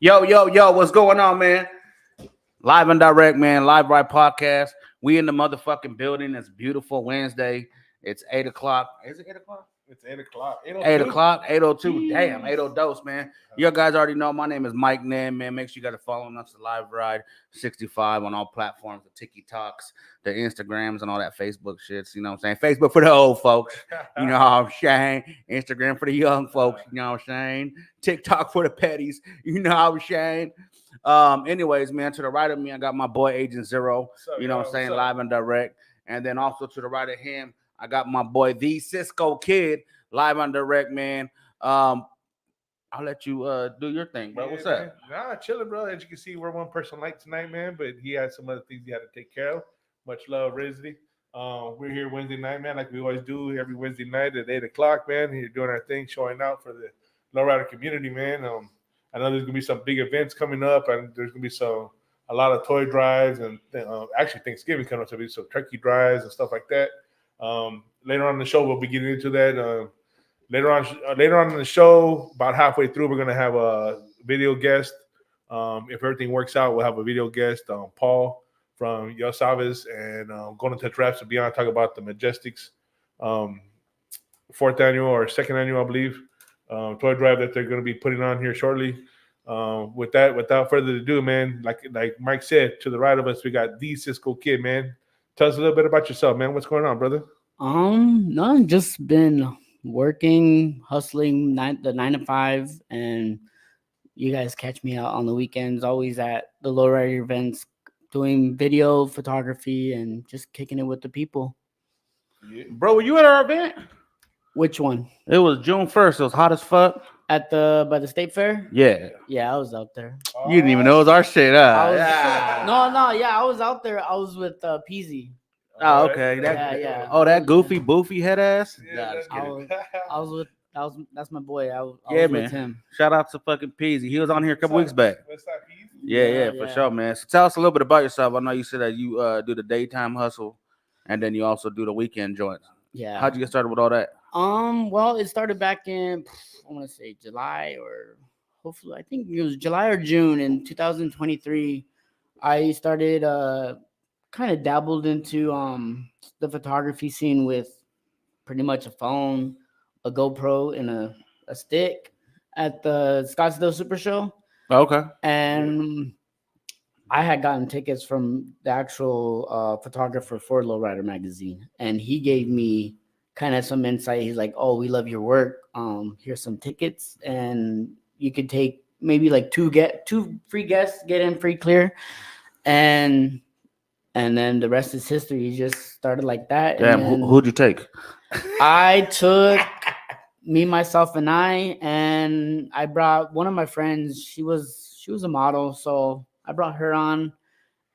Yo, what's going on, man? Live and direct, man. Live right podcast. We in the motherfucking building. It's beautiful Wednesday. It's 8 o'clock. Is it 8 o'clock? It's 8 o'clock. 8 o'clock, 8:02. Damn, 8:02 dose, man. You guys already know my name is Mike Nan, man. Make sure you got to follow us to Live Ride 65 on all platforms, the TikToks, the Instagrams, and all that Facebook shit. You know what I'm saying? Facebook for the old folks. You know what I'm saying? Instagram for the young folks. You know what I'm saying? TikTok for the petties. You know what I'm saying? Anyways, man, to the right of me, I got my boy Agent Zero. You know what I'm saying? Live and direct. And then also to the right of him, I got my boy the Cisco Kid, live on direct, man. I'll let you do your thing, bro. What's up? Nah, chilling, bro. As you can see, we're one person late tonight, man, but he had some other things he had to take care of. Much love, Rizzy. We're here Wednesday night, man, like we always do every Wednesday night at 8 o'clock, man. Here doing our thing, showing out for the lowrider community, man. I know there's gonna be some big events coming up, and there's gonna be a lot of toy drives, and actually Thanksgiving coming up, so there'll be some turkey drives and stuff like that. Later on in the show, we'll be getting into that. Later on in the show, about halfway through, we're gonna have a video guest. If everything works out, we'll have a video guest, Paul from Yo Savas, and going to touch raps and beyond, talk about the Majestics, fourth annual or second annual, I believe, toy drive that they're going to be putting on here shortly. Without further ado, man, like Mike said, to the right of us, we got the Cisco Kid, man. Tell us a little bit about yourself, man. What's going on, brother? No, just been working, hustling the 9 to 5, and you guys catch me out on the weekends, always at the lowrider events, doing video photography and just kicking it with the people. Yeah. Bro, were you at our event? Which one? It was June 1st. It was hot as fuck. By the state fair? Yeah. Yeah, I was out there. You didn't even know it was our shit, huh? I was out there. I was with Peasy. Oh, okay. Yeah. Oh, that goofy, boofy head ass. Yeah, that's my boy. I was man. with him. Shout out to fucking Peasy. He was on here a couple weeks back. Yeah, for sure, man. So tell us a little bit about yourself. I know you said that you do the daytime hustle, and then you also do the weekend joints. Yeah. How'd you get started with all that? Well, it started back in I want to say July, or hopefully I think it was July or June in 2023. I started kind of dabbled into the photography scene with pretty much a phone, a GoPro, and a stick at the Scottsdale Super Show. Okay. And I had gotten tickets from the actual photographer for Lowrider magazine, and he gave me kind of some insight. He's like, "Oh, we love your work. Here's some tickets, and you could take maybe like two free guests, get in free clear, and then the rest is history." He just started like that. Damn, who'd you take? I took me, myself, and I brought one of my friends. She was a model, so I brought her on,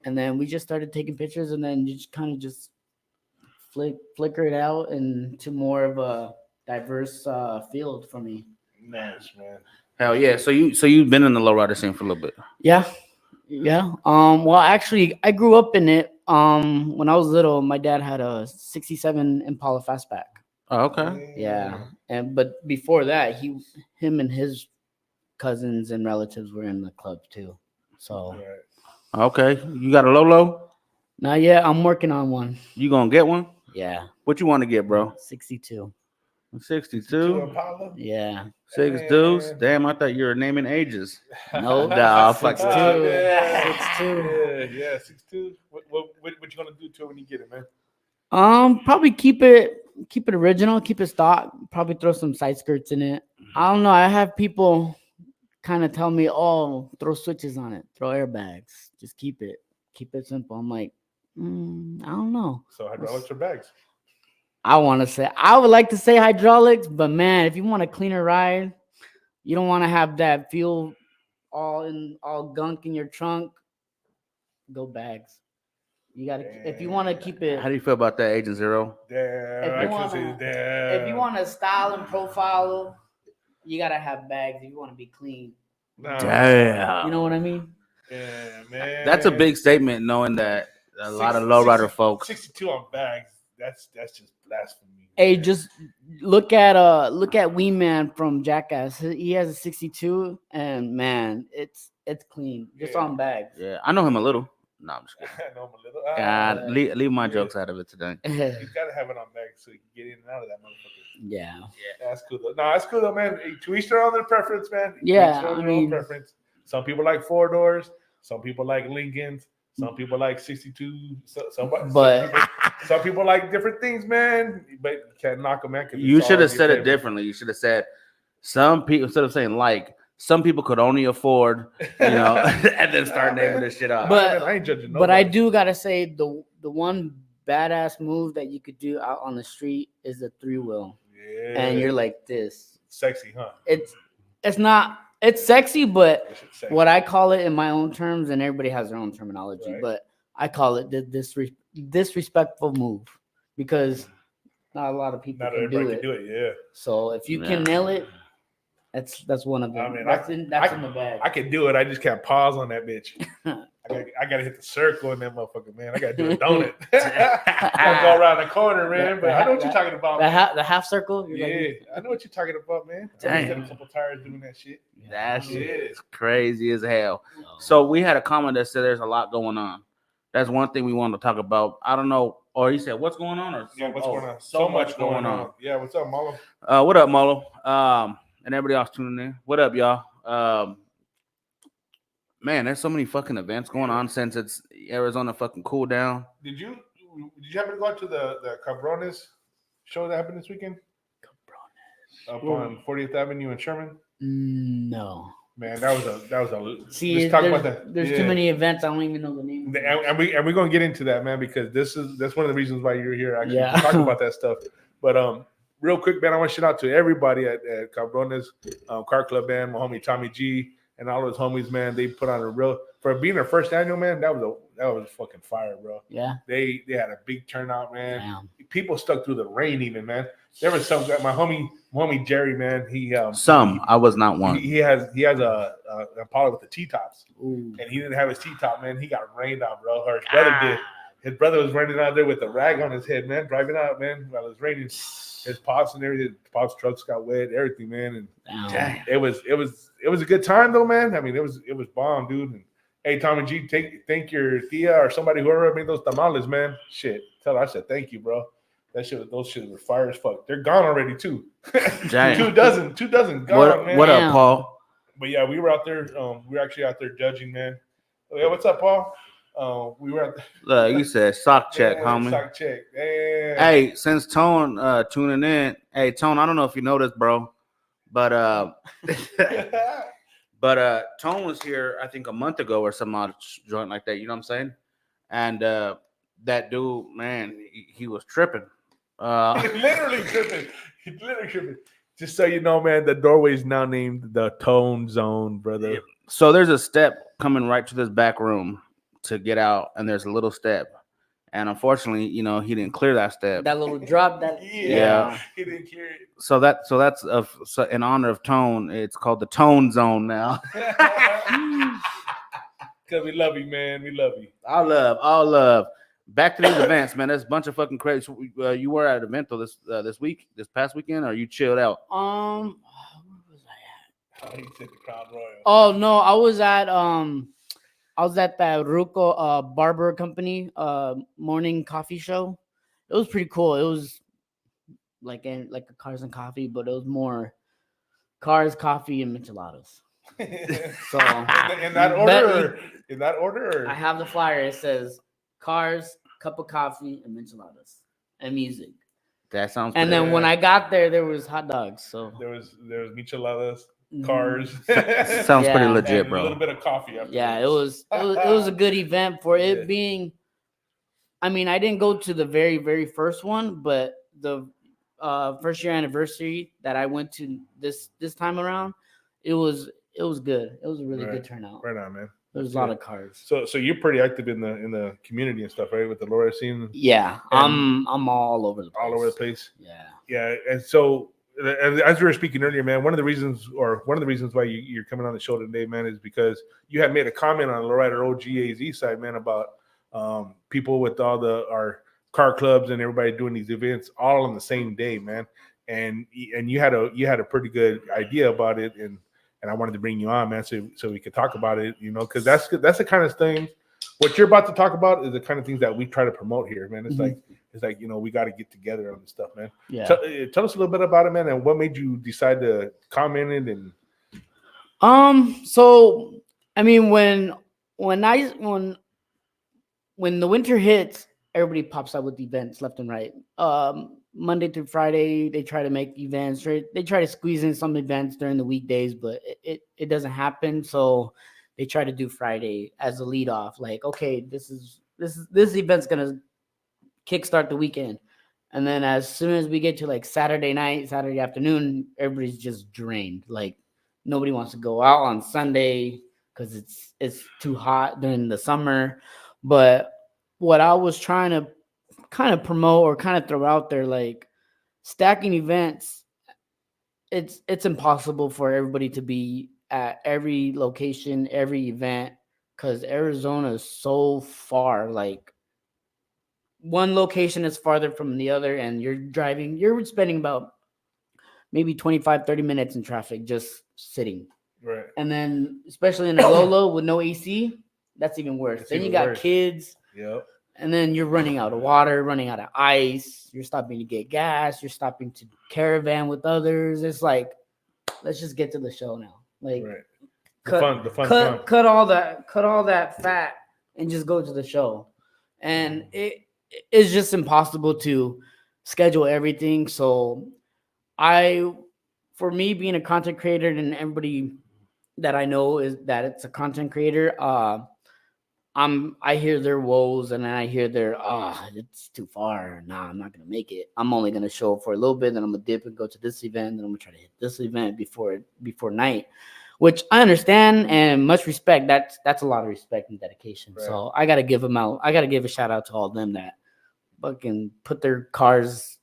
and then we just started taking pictures, and then you just kind of just flicker it out into more of a diverse field for me. Nice, man. Hell yeah! So you've been in the lowrider scene for a little bit. Yeah. Well, actually, I grew up in it. When I was little, my dad had a '67 Impala Fastback. Oh, okay. Yeah, but before that, him and his cousins and relatives were in the club too. So. Okay, you got a Lolo? Not yet. I'm working on one. You gonna get one? Yeah. What you want to get, bro? 62. 62? Yeah. 6 dudes? Damn, I thought you were naming ages. No. Nah, fuck 62. 62. Yeah, 62. What you gonna do to it when you get it, man? Probably keep it original, keep it stock, probably throw some side skirts in it. I don't know. I have people kind of tell me, "Oh, throw switches on it, throw airbags, just keep it simple." I'm like, I don't know. So hydraulics or bags? I would like to say hydraulics, but man, if you want a cleaner ride, you don't want to have that fuel all gunk in your trunk, go bags. You gotta, if you want to keep it. How do you feel about that, Agent Zero? If you want to style and profile, you gotta have bags. If you want to be clean. Damn. You know what I mean? Yeah, man. That's a big statement, knowing that a lot of lowrider folks. 62 on bags. That's just blasphemy. Hey, just look at Wee Man from Jackass. He has a 62, and man, it's clean, just Yeah. on bags. Yeah, I know him a little. No, I'm just kidding. I know him a little. God, leave my yeah. jokes out of it today. He's got to have it on back so he can get in and out of that motherfucker. Yeah. That's cool though. No, that's cool though, man. To each their own preference, man. To Yeah, each their I own mean- preference. Some people like 4-doors. Some people like Lincolns. Some people like 62. Some people like different things, man. But you can't knock them, man. 'cause You it's should all have your said it favorite. differently. You should have said some people instead of saying like. Some people could only afford, and then start naming this shit up. But- I ain't judging nobody. But I do gotta say the one badass move that you could do out on the street is a 3-wheel, Yeah. and you're like this. sexy, huh? It's not. It's sexy, but That shit's sexy. what I call it in my own terms, and everybody has their own terminology, Right. but I call it the disrespectful move because not a lot of people Not can do everybody it. can do it. Yeah. So if you Yeah. can nail it, that's one of them. I mean, that's in the bag. I can do it. I just can't pause on that bitch. I gotta hit the circle in that motherfucker, man. I gotta do a donut. I gotta go around the corner, man. But I know what you're talking about. the half circle. You're Yeah, like, I know what you're talking about, man. I Dang. got a couple tires doing that shit. That shit Yeah. is crazy as hell. So we had a comment that said there's a lot going on. That's one thing we wanted to talk about. I don't know. Or he said, "What's going on?" Or Yeah, what's going on? So much going on. Yeah, what's up, Molo? What up, Molo? And everybody else tuning in. What up, y'all? Man, there's so many fucking events going on since it's Arizona fucking cool down. Did you happen to go out to the Cabrones show that happened this weekend? Up on 40th Avenue in Sherman? no. Man, that was a. See, let's talk about that. there's Yeah. too many events. I don't even know the name. of them. And we're gonna get into that, man, because that's one of the reasons why you're here actually Yeah. to talk about that stuff. But real quick, man, I want to shout out to everybody at Cabrones Car Club, man, my homie Tommy G and all those homies, man. They put on a real for being their first annual, man. That was fucking fire, bro. Yeah. They had a big turnout, man. Damn. People stuck through the rain, even, man. There was some guy, my homie Jerry, man. I was not one. He has a Impala with the T-tops. Ooh. And he didn't have his T-top, man. He got rained on, bro. Or his brother did. His brother was running out there with a rag on his head, man, driving out, man, while it was raining. His pops and everything, his pops' trucks got wet, everything, man. And Damn. it was a good time though, man. I mean, it was bomb, dude. And hey, Tommy G, thank your tia or somebody whoever made those tamales, man. Shit, tell her I said thank you, bro. Those shit were fire as fuck. They're gone already too. Dang. 2 dozen gone, man. What up, Damn. Paul? But yeah, we were out there. We were actually out there judging, man. Oh, yeah, what's up, Paul? We were out there. Look, you said sock check, Yeah, homie. Sock check. Damn. Hey, since Tone tuning in, hey Tone, I don't know if you know this, bro, but Tone was here I think a month ago or some odd joint like that. You know what I'm saying? And that dude, man, he was tripping. literally tripping. He's literally tripping. Just so you know, man, the doorway is now named the Tone Zone, brother. So there's a step coming right to this back room to get out, and there's a little step. And unfortunately, he didn't clear that step. That little drop. Yeah. He didn't carry it. So that's in honor of Tone. It's called the Tone Zone now. Because we love you, man. We love you. All love. Back to these events, man. There's a bunch of fucking crazy. You were at an event though this past weekend, or you chilled out? Where was I at? Oh, he said the Crown Royal. Oh no, I was at that Ruco barber company morning coffee show. It was pretty cool. It was like a cars and coffee, but it was more cars, coffee, and micheladas. So in that order, in that order. I have the flyer. It says cars, cup of coffee, and micheladas, and music. That sounds. And then when I got there was hot dogs. So there was micheladas, cars. sounds pretty Yeah. legit, and a bro. little bit of coffee. After Yeah, this. it was a good event for it Yeah. being. I mean, I didn't go to the very, very first one, but the first year anniversary that I went to this time around, it was good. It was a really Right. good turnout. Right on, man. There was a lot of cars. So you're pretty active in the community and stuff, right? With the Laura scene, Yeah, And- I'm all over the place. all over the place. Yeah. Yeah, and so as we were speaking earlier, man, one of the reasons why you're coming on the show today, man, is because you had made a comment on the Lowrider OGAZ side, man, about people with all our car clubs and everybody doing these events all on the same day, man. And you had a pretty good idea about it, and and I wanted to bring you on, man, so we could talk about it, you know, because that's the kind of thing. What you're about to talk about is the kind of things that we try to promote here, man. It's like you know, we got to get together on this stuff, man. Yeah. Tell us a little bit about it, man, and what made you decide to comment it and. So I mean, when the winter hits, everybody pops out with events left and right. Monday through Friday, they try to make events. Right? They try to squeeze in some events during the weekdays, but it doesn't happen. So they try to do Friday as a lead off. Like, okay, this event's gonna kickstart the weekend, and then as soon as we get to like Saturday night, Saturday afternoon, everybody's just drained. Like nobody wants to go out on Sunday because it's too hot during the summer. But what I was trying to kind of promote or kind of throw out there, like stacking events, it's impossible for everybody to be at every location, every event, because Arizona is so far. Like one location is farther from the other, and you're spending about maybe 25-30 minutes in traffic just sitting. Right. And then especially in a Lolo with no AC, that's even worse. That's then even you got worse. kids. Yep. And then you're running out of water, running out of ice. You're stopping to get gas. You're stopping to caravan with others. It's like, let's just get to the show now. Like, right. The fun. cut all that fat and just go to the show. And it's just impossible to schedule everything. So for me being a content creator, and everybody that I know is that it's a content creator, I hear their woes and I hear their it's too far. Nah, I'm not gonna make it. I'm only gonna show up for a little bit, then I'm gonna dip and go to this event, then I'm gonna try to hit this event before night, which I understand and much respect. That's a lot of respect and dedication. Right. So I gotta give them out. I gotta give a shout out to all of them that fucking put their cars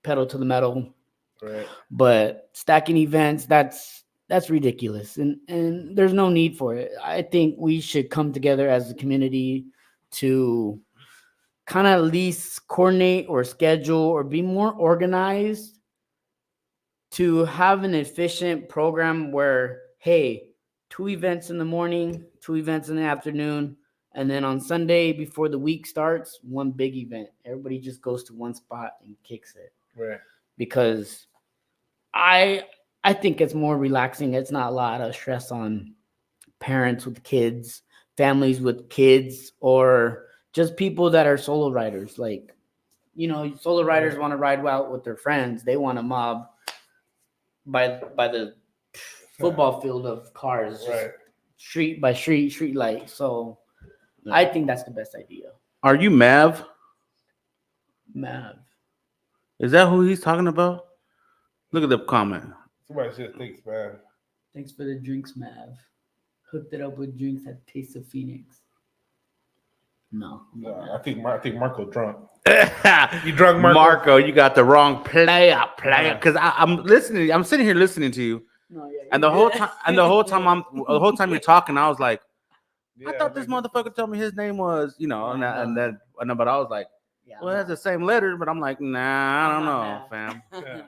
pedal to the metal. Right. But stacking events, that's ridiculous, and there's no need for it. I think we should come together as a community to kind of at least coordinate or schedule or be more organized to have an efficient program where, hey, 2 events in the morning, 2 events in the afternoon, and then on Sunday before the week starts, 1 big event. Everybody just goes to one spot and kicks it. Right. Because I think it's more relaxing. It's not a lot of stress on parents with kids, families with kids, or just people that are solo riders. Like, you know, solo riders want to ride out with their friends. They want to mob by the football field of cars, just Right. street by street light. So I think that's the best idea. Are you Mav? Mav. Is that who he's talking about? Look at the comment. Somebody said thanks, man. Thanks for the drinks, Mav. Hooked it up with drinks at Taste of Phoenix. No. I think Marco drunk. You drunk, Marco? Marco, you got the wrong player. Because I'm listening. I'm sitting here listening to you, No, yeah, and the whole time you're talking, I was like, Yeah, I thought this motherfucker told me his name was, you know, but I was like, Yeah, well, it has the same letter, but I'm like, nah, I don't know, Mav. fam. Yeah.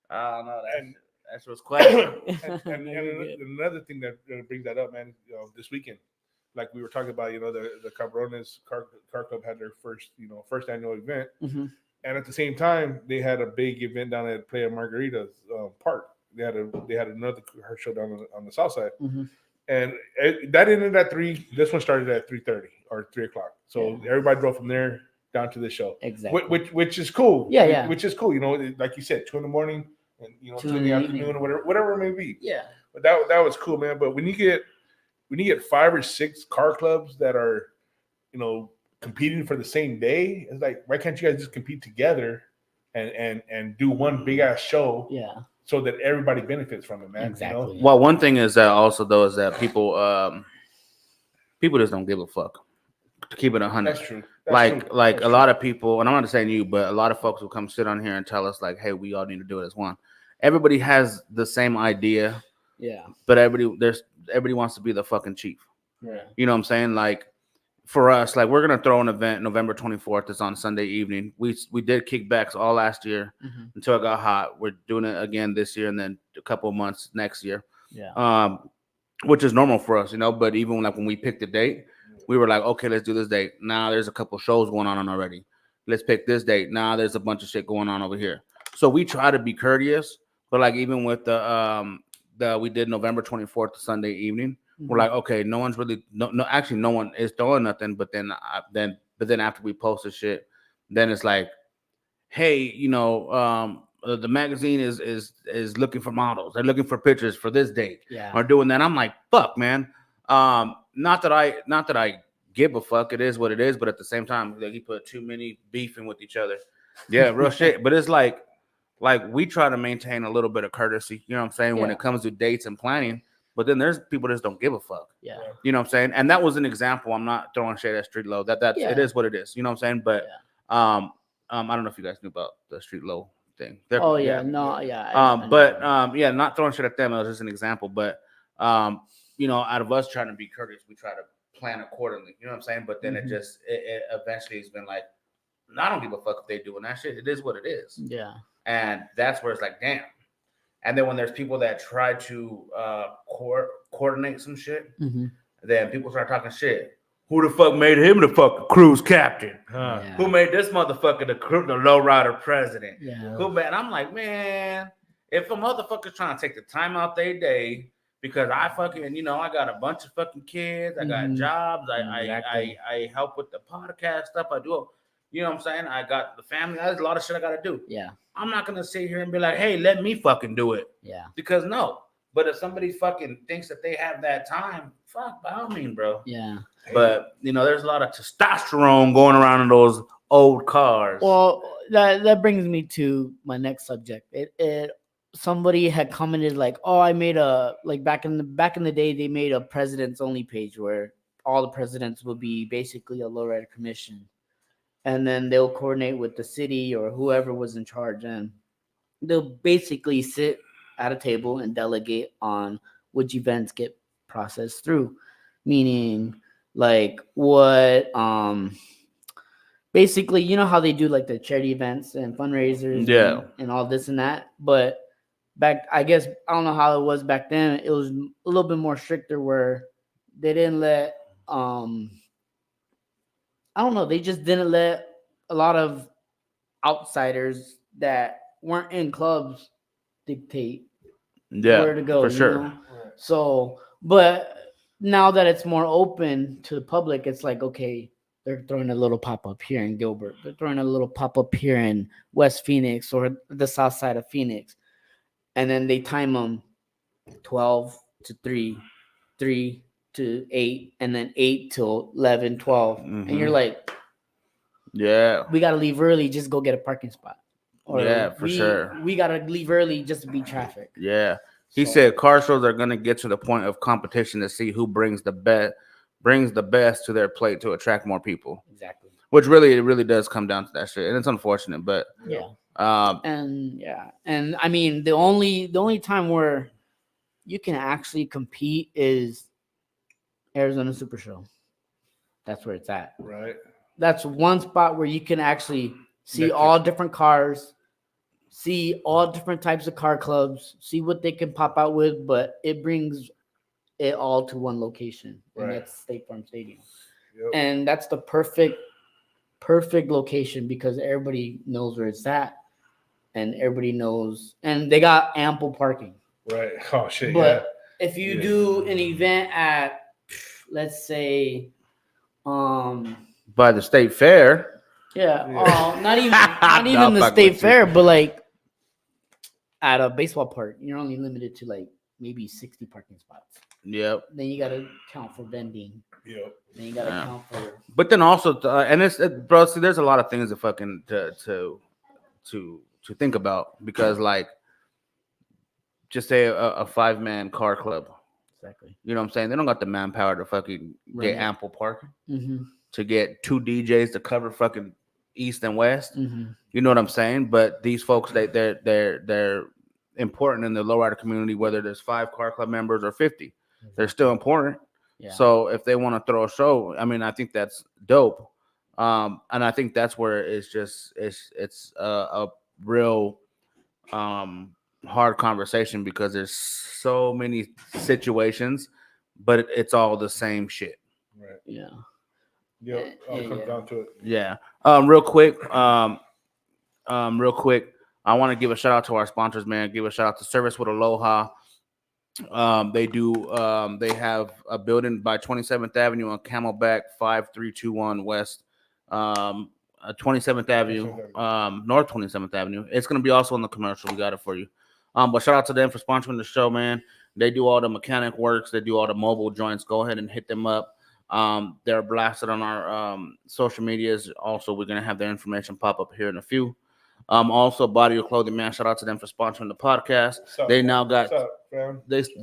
I don't know. And- That's what's question. and another thing that brings that up, man, you know, this weekend, like we were talking about, you know, the Cabrones Car Club had their first annual event, Mhm. and at the same time, they had a big event down at Playa Margaritas Park. They had another car show down on the south side, Mhm. and that ended at 3. This one started at 3:30 or 3:00. So everybody drove from there down to the show, Exactly. which is cool. Yeah. Which is cool. You know, like you said, 2 a.m. and 2 in the afternoon or whatever it may be. Yeah. But that was cool, man. But when you get 5 or 6 car clubs that are, you know, competing for the same day, it's like, why can't you guys just compete together and do one big ass show Yeah. so that everybody benefits from it, man? Exactly. You know? Well, one thing is that also though is that people just don't give a fuck. To keep it 100. That's true. Like a lot of people, and I'm not saying you, but a lot of folks will come sit on here and tell us like, hey, we all need to do it as one. Everybody has the same idea, Yeah. but everybody wants to be the fucking chief. Yeah. You know what I'm saying? Like for us, like we're gonna throw an event November 24th. It's on Sunday evening. We did kickbacks all last year Mhm. until it got hot. We're doing it again this year and then a couple of months next year. Yeah. Which is normal for us, But even like when we picked the date, we were like, okay, let's do this date. Now there's a couple shows going on already. Let's pick this date. Now there's a bunch of shit going on over here. So we try to be courteous, but like even with the we did November 24th, Sunday evening. We're like, okay, no one's really actually no one is doing nothing. But then after we post the shit, then it's like, hey, the magazine is looking for models. They're looking for pictures for this date. Yeah. Or doing that. I'm like, fuck, man. Not that I give a fuck. It is what it is. But at the same time, like, he put too many beefing with each other. Yeah, real shit. But it's like we try to maintain a little bit of courtesy. You know what I'm saying? When Yeah. it comes to dates and planning. But then there's people that just don't give a fuck. Yeah. You know what I'm saying? And that was an example. I'm not throwing shade at Street Low. It Yeah. is what it is. You know what I'm saying? But I don't know if you guys knew about the Street Low thing. Oh yeah, no, yeah. Yeah, not throwing shit at them. It was just an example. But out of us trying to be courteous, we try to plan accordingly. You know what I'm saying? But then it eventually has been like, I don't give a fuck if they doing that shit. It is what it is. Yeah. And that's where it's like, damn. And then when there's people that try to coordinate some shit, then people start talking shit. Who the fuck made him the fucking cruise captain? Huh. Yeah. Who made this motherfucker the lowrider president? Yeah. Who made? And I'm like, man, if a motherfucker's trying to take the time out their day because I fucking, I got a bunch of fucking kids, I got jobs, Exactly. I help with the podcast stuff, I do, you know what I'm saying? I got the family. There's a lot of shit I got to do. Yeah. I'm not gonna sit here and be like, hey, let me fucking do it. Yeah. Because no. But if somebody fucking thinks that they have that time, fuck, by all means, bro. Yeah. But there's a lot of testosterone going around in those old cars. Well, that brings me to my next subject. It somebody had commented like, oh, I made a back in the day they made a presidents only page where all the presidents would be basically a lowrider commission. And then they'll coordinate with the city or whoever was in charge, and they'll basically sit at a table and delegate on which events get processed through. Meaning, like what, basically, you know how they do like the charity events and fundraisers, and all this and that. But I guess I don't know how it was back then. It was a little bit more stricter where they didn't let I don't know. They just didn't let a lot of outsiders that weren't in clubs dictate where to go. for sure. Right. So, but now that it's more open to the public, it's like, okay, they're throwing a little pop up here in Gilbert. They're throwing a little pop up here in West Phoenix or the south side of Phoenix. And then they time them 12 to 3, 3 to 8, and then 8 till 11, 12. And you're like, yeah, we got to leave early, just go get a parking spot. Or yeah, for sure. We got to leave early just to beat traffic. Yeah. He said car shows are going to get to the point of competition to see who brings the best to their plate to attract more people. Exactly. Which it really does come down to that shit. And it's unfortunate, but yeah. And I mean, the only time where you can actually compete is Arizona Super Show. That's where it's at. Right. That's one spot where you can actually see all different cars, see all different types of car clubs, see what they can pop out with, but it brings it all to one location, and that's State Farm Stadium. Yep. And that's the perfect location because everybody knows where it's at, and everybody knows, and they got ample parking. Right. Oh shit. But if you do an event at, let's say, by the state fair. Not even the state fair, but like at a baseball park, you're only limited to like maybe 60 parking spots. Yep. Then you got to count for vending. Yep. Then you got to count for. But then also, and bro. See, there's a lot of things to fucking to think about because, like, just say a 5-man car club. Exactly. You know what I'm saying? They don't got the manpower to fucking get ample parking. Mm-hmm. To get 2 DJs to cover fucking east and west. Mm-hmm. You know what I'm saying? But these folks, they're important in the lowrider community, whether there's 5 car club members or 50. They're still important. Yeah. So if they want to throw a show, I mean, I think that's dope. And I think that's where it's a real hard conversation because there's so many situations, but it's all the same shit. Right. Yeah. Yeah. All comes Yeah. down to it. Yeah. Real quick. Real quick. I want to give a shout out to our sponsors, man. Give a shout out to Service with Aloha. They have a building by 27th Avenue on Camelback, 5321 West, 27th Avenue, North 27th Avenue. It's going to be also in the commercial. We got it for you. But shout out to them for sponsoring the show, man. They do all the mechanic works. They do all the mobile joints. Go ahead and hit them up. They're blasted on our social medias. Also, we're going to have their information pop up here in a few. Also, Body of Clothing, man. Shout out to them for sponsoring the podcast. They now got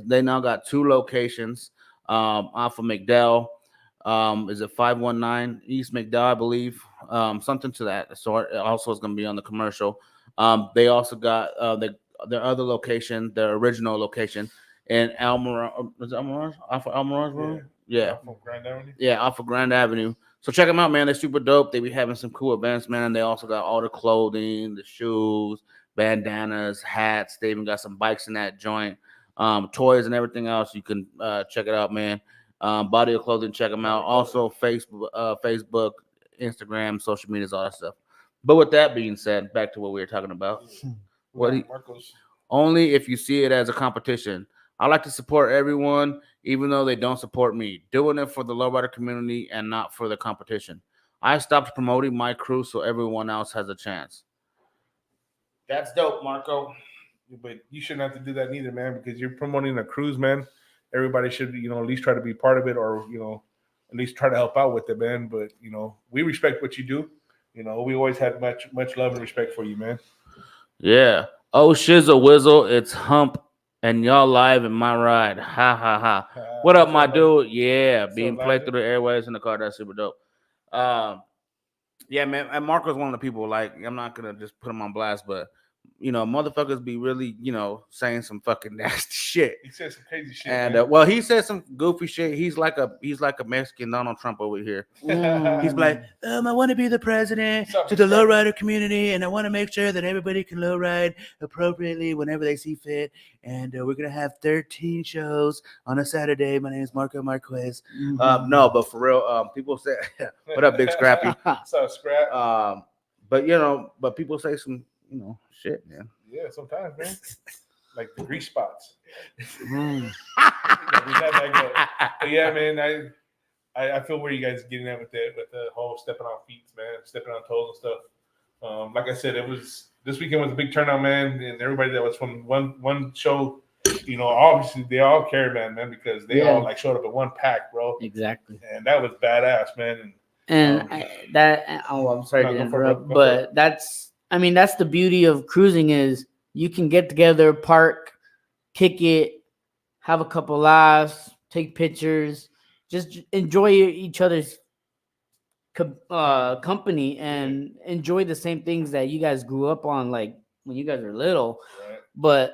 they now got 2 locations. Off of McDowell. Is it 519 East McDowell, I believe? Something to that sort. It also is going to be on the commercial. They also got their other location, their original location in Almirage. Was it Almirage? Off of Almirage Road? Yeah. Off of Grand Avenue. Yeah, off of Grand Avenue. So check them out, man. They're super dope. They be having some cool events, man. They also got all the clothing, the shoes, bandanas, hats. They even got some bikes in that joint, toys and everything else. You can check it out, man. Body of Clothing, check them out. Also, Facebook, Instagram, social medias, all that stuff. But with that being said, back to what we were talking about. Marcos. Only if you see it as a competition. I like to support everyone, even though they don't support me. Doing it for the lowrider community and not for the competition. I stopped promoting my crew so everyone else has a chance. That's dope, Marco. But you shouldn't have to do that neither, man, because you're promoting a cruise, man. Everybody should, at least try to be part of it, or at least try to help out with it, man. But we respect what you do. We always had much love and respect for you, man. Yeah. Oh, shizzle whizzle, it's Hump, and y'all live in my ride. Ha ha ha. What up, my dude? Yeah, being played through the airways in the car. That's super dope. Yeah, man. And Marco's one of the people. Like, I'm not gonna just put him on blast, but motherfuckers be really, saying some fucking nasty shit. He said some crazy shit. And well, he said some goofy shit. He's like a Mexican Donald Trump over here. He's like, I want to be the president to the lowrider community, and I want to make sure that everybody can lowride appropriately whenever they see fit. And we're gonna have 13 shows on a Saturday. My name is Marco Marquez. No, but for real, people say, "What up, Big Scrappy?" What's up, Scrap? But people say some, shit, man. Yeah, sometimes, man. Like the grease spots. Mm. But yeah, man, I feel where you guys are getting at with the whole stepping on feet, man, stepping on toes and stuff. Like I said, this weekend was a big turnout, man, and everybody that was from one show, obviously they all caravan, man, because they all like showed up in one pack, bro. Exactly. And that was badass, man. I'm sorry to interrupt, but that's the beauty of cruising is you can get together, park, kick it, have a couple laughs, take pictures, just enjoy each other's company and enjoy the same things that you guys grew up on, like when you guys were little. Right.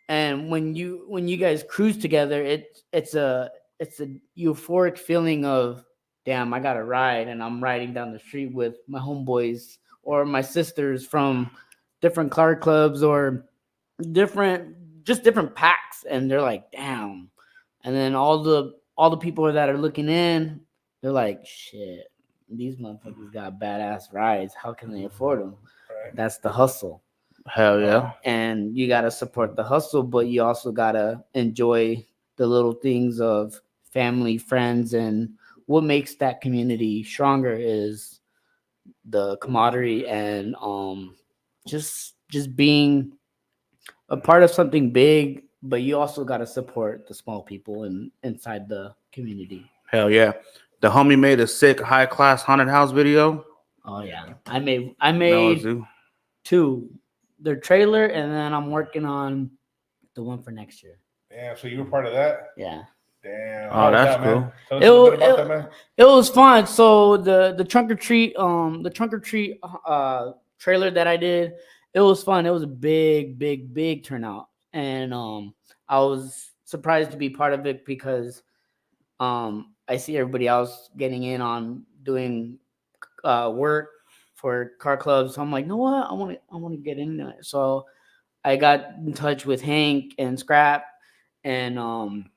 And when you guys cruise together, it's a euphoric feeling of, damn, I got a ride and I'm riding down the street with my homeboys or my sisters from different car clubs or different packs, and they're like, damn. And then all the people that are looking in, they're like, shit, these motherfuckers got badass rides. How can they afford them? Right. That's the hustle. Hell yeah. And you got to support the hustle, but you also got to enjoy the little things of family, friends, and what makes that community stronger is the camaraderie and just being a part of something big, but you also got to support the small people inside the community. Hell yeah. The homie made a sick high class haunted house video. Oh yeah. I made 2. Their trailer, and then I'm working on the one for next year. Damn, so you were part of that? Yeah. Damn. Oh, that's cool. It was fun. So the trunk or treat trailer that I did, it was fun. It was a big turnout, and I was surprised to be part of it because I see everybody else getting in on doing work for car clubs. So I'm like, you know what? I want to get in there. So I got in touch with Hank and Scrap and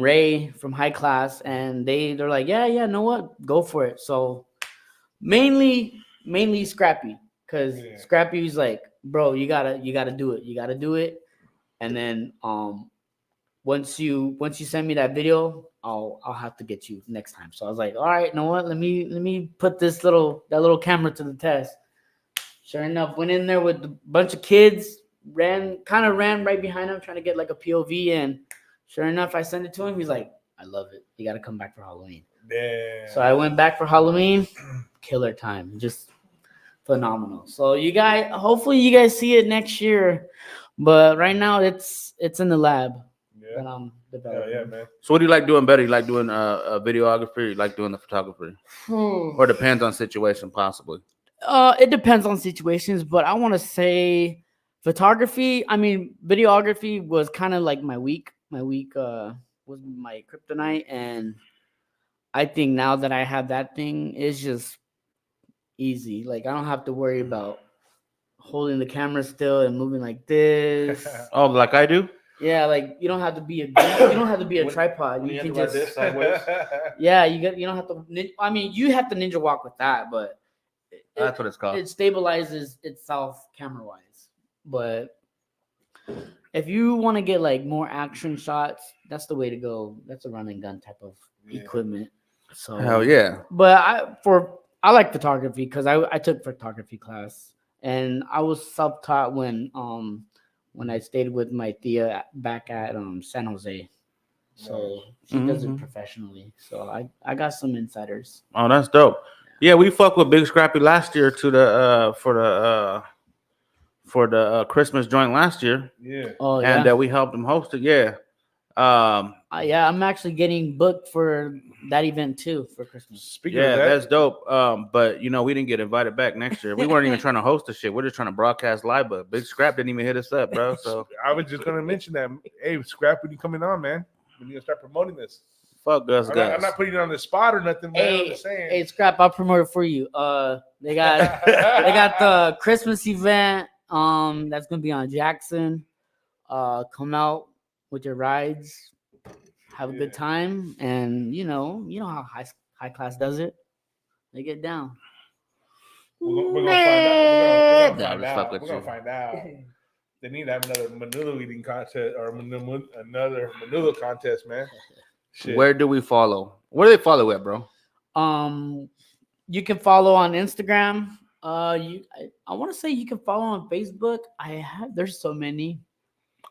Ray from High Class, and they're like, yeah, know what? Go for it. So mainly Scrappy, because Yeah. Scrappy's like, bro, you gotta do it. You gotta do it. And then once you send me that video, I'll have to get you next time. So I was like, all right, you know what? Let me put that little camera to the test. Sure enough, went in there with a bunch of kids, ran right behind him, trying to get like a POV, and sure enough, I sent it to him. He's like, I love it. You gotta come back for Halloween. Damn. So I went back for Halloween. Killer time. Just phenomenal. So hopefully you guys see it next year. But right now it's in the lab that Yeah. I'm Hell developing. yeah, man. So what do you like doing better? You like doing videography? Or you like doing the photography? Or depends on situation, possibly. It depends on situations, but I want to say photography. I mean, videography was kind of like my week. My week was my kryptonite, and I think now that I have that thing, it's just easy. Like I don't have to worry about holding the camera still and moving like this. Oh, like I do? Yeah, like you don't have to be a When- tripod. when You you can have to like just this, sideways? yeah. You don't have to. I mean, you have to ninja walk with that, but That's what it's called. it stabilizes itself camera wise. But if you want to get like more action shots, that's the way to go. That's a run and gun type of Yeah. equipment. So Hell yeah. But I like photography because I took photography class and I was self-taught when I stayed with my tia back at San Jose. So she does it Mhm. professionally. So I got some insiders. Oh, that's dope. Yeah, we fucked with Big Scrappy last year to the for the Christmas joint last year, Yeah. Oh and yeah. we helped him host it. Yeah. Yeah, I'm actually getting booked for that event too for Christmas. Speaking Yeah, of that, that's dope. But we didn't get invited back next year. We weren't even trying to host the shit. We're just trying to broadcast live. But Big Scrap didn't even hit us up, bro. So I was just gonna mention that. Hey, Scrap, when you coming on, man? When you gonna start promoting this? fuck us, I'm guys. not putting you on the spot or nothing, man. I'm Hey, just saying. hey, Scrap, I'll promote it for you. They got the Christmas event. That's gonna be on Jackson. Come out with your rides, have a Yeah. good time, and you know how high class does it. They get down. We're gonna find out. Nah, just fuck with We're gonna you. find out. They need to have another Manila eating contest or another Manila contest, man. Shit. Where do we follow? Where do they follow at, bro? You can follow on Instagram. I want to say you can follow on Facebook. There's so many.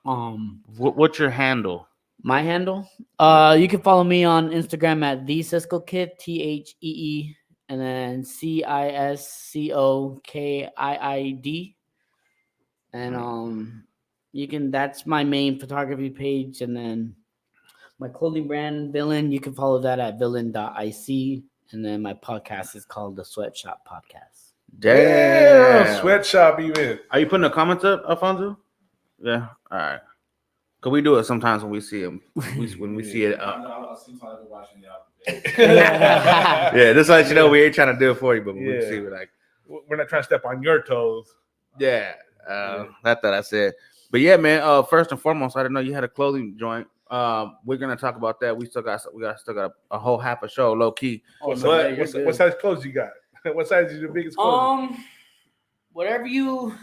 What's your handle? My handle. You can follow me on Instagram at the Cisco Kid, THEE, and then CISCOKIID. And you can. That's my main photography page, and then my clothing brand Villain. You can follow that at villain.ic, and then my podcast is called the Sweatshop Podcast. Damn, sweatshop even. Are you putting the comments up, Alfonso? Yeah. All right. Cause we do it sometimes when we see him. When we see it up. Yeah, just let you know we ain't trying to do it for you, but when we Yeah. see it like. We're not trying to step on your toes. Yeah. That's what I said. But yeah, man. First and foremost, I didn't know you had a clothing joint. We're gonna talk about that. We still got a whole half a show, low key. What you're size good. clothes you got? What size is your biggest clothes? Whatever you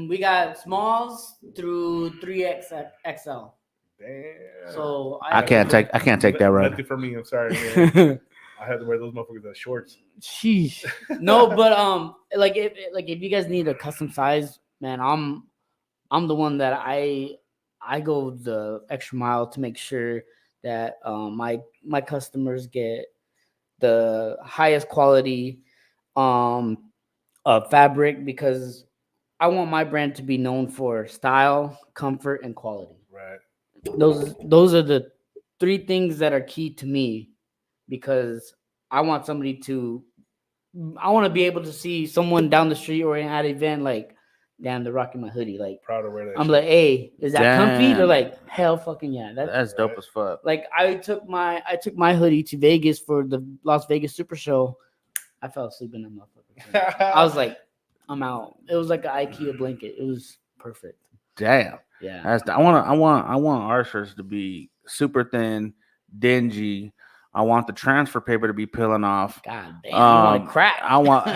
we got smalls through 3XL. Damn. So I can't take that right. Nothing for me. I'm sorry, man. I had to wear those motherfuckers as shorts. Sheesh. No, but like if you guys need a custom size, man, I'm the one that I go the extra mile to make sure that my customers get the highest quality fabric, because I want my brand to be known for style, comfort, and quality. Right. Those are the three things that are key to me, because I want to be able to see someone down the street or at an event like, damn, they're rocking my hoodie. Like, Proud to wear that. I'm shit. like, hey, is that comfy? Damn. They're like, hell fucking yeah. That's dope as fuck. Like I took my hoodie to Vegas for the Las Vegas Super Show. I fell asleep in that motherfucker. I was like, I'm out. It was like an IKEA blanket. It was perfect. Damn. Yeah. I want our shirts to be super thin, dingy. I want the transfer paper to be peeling off. God damn. You want to crack. I want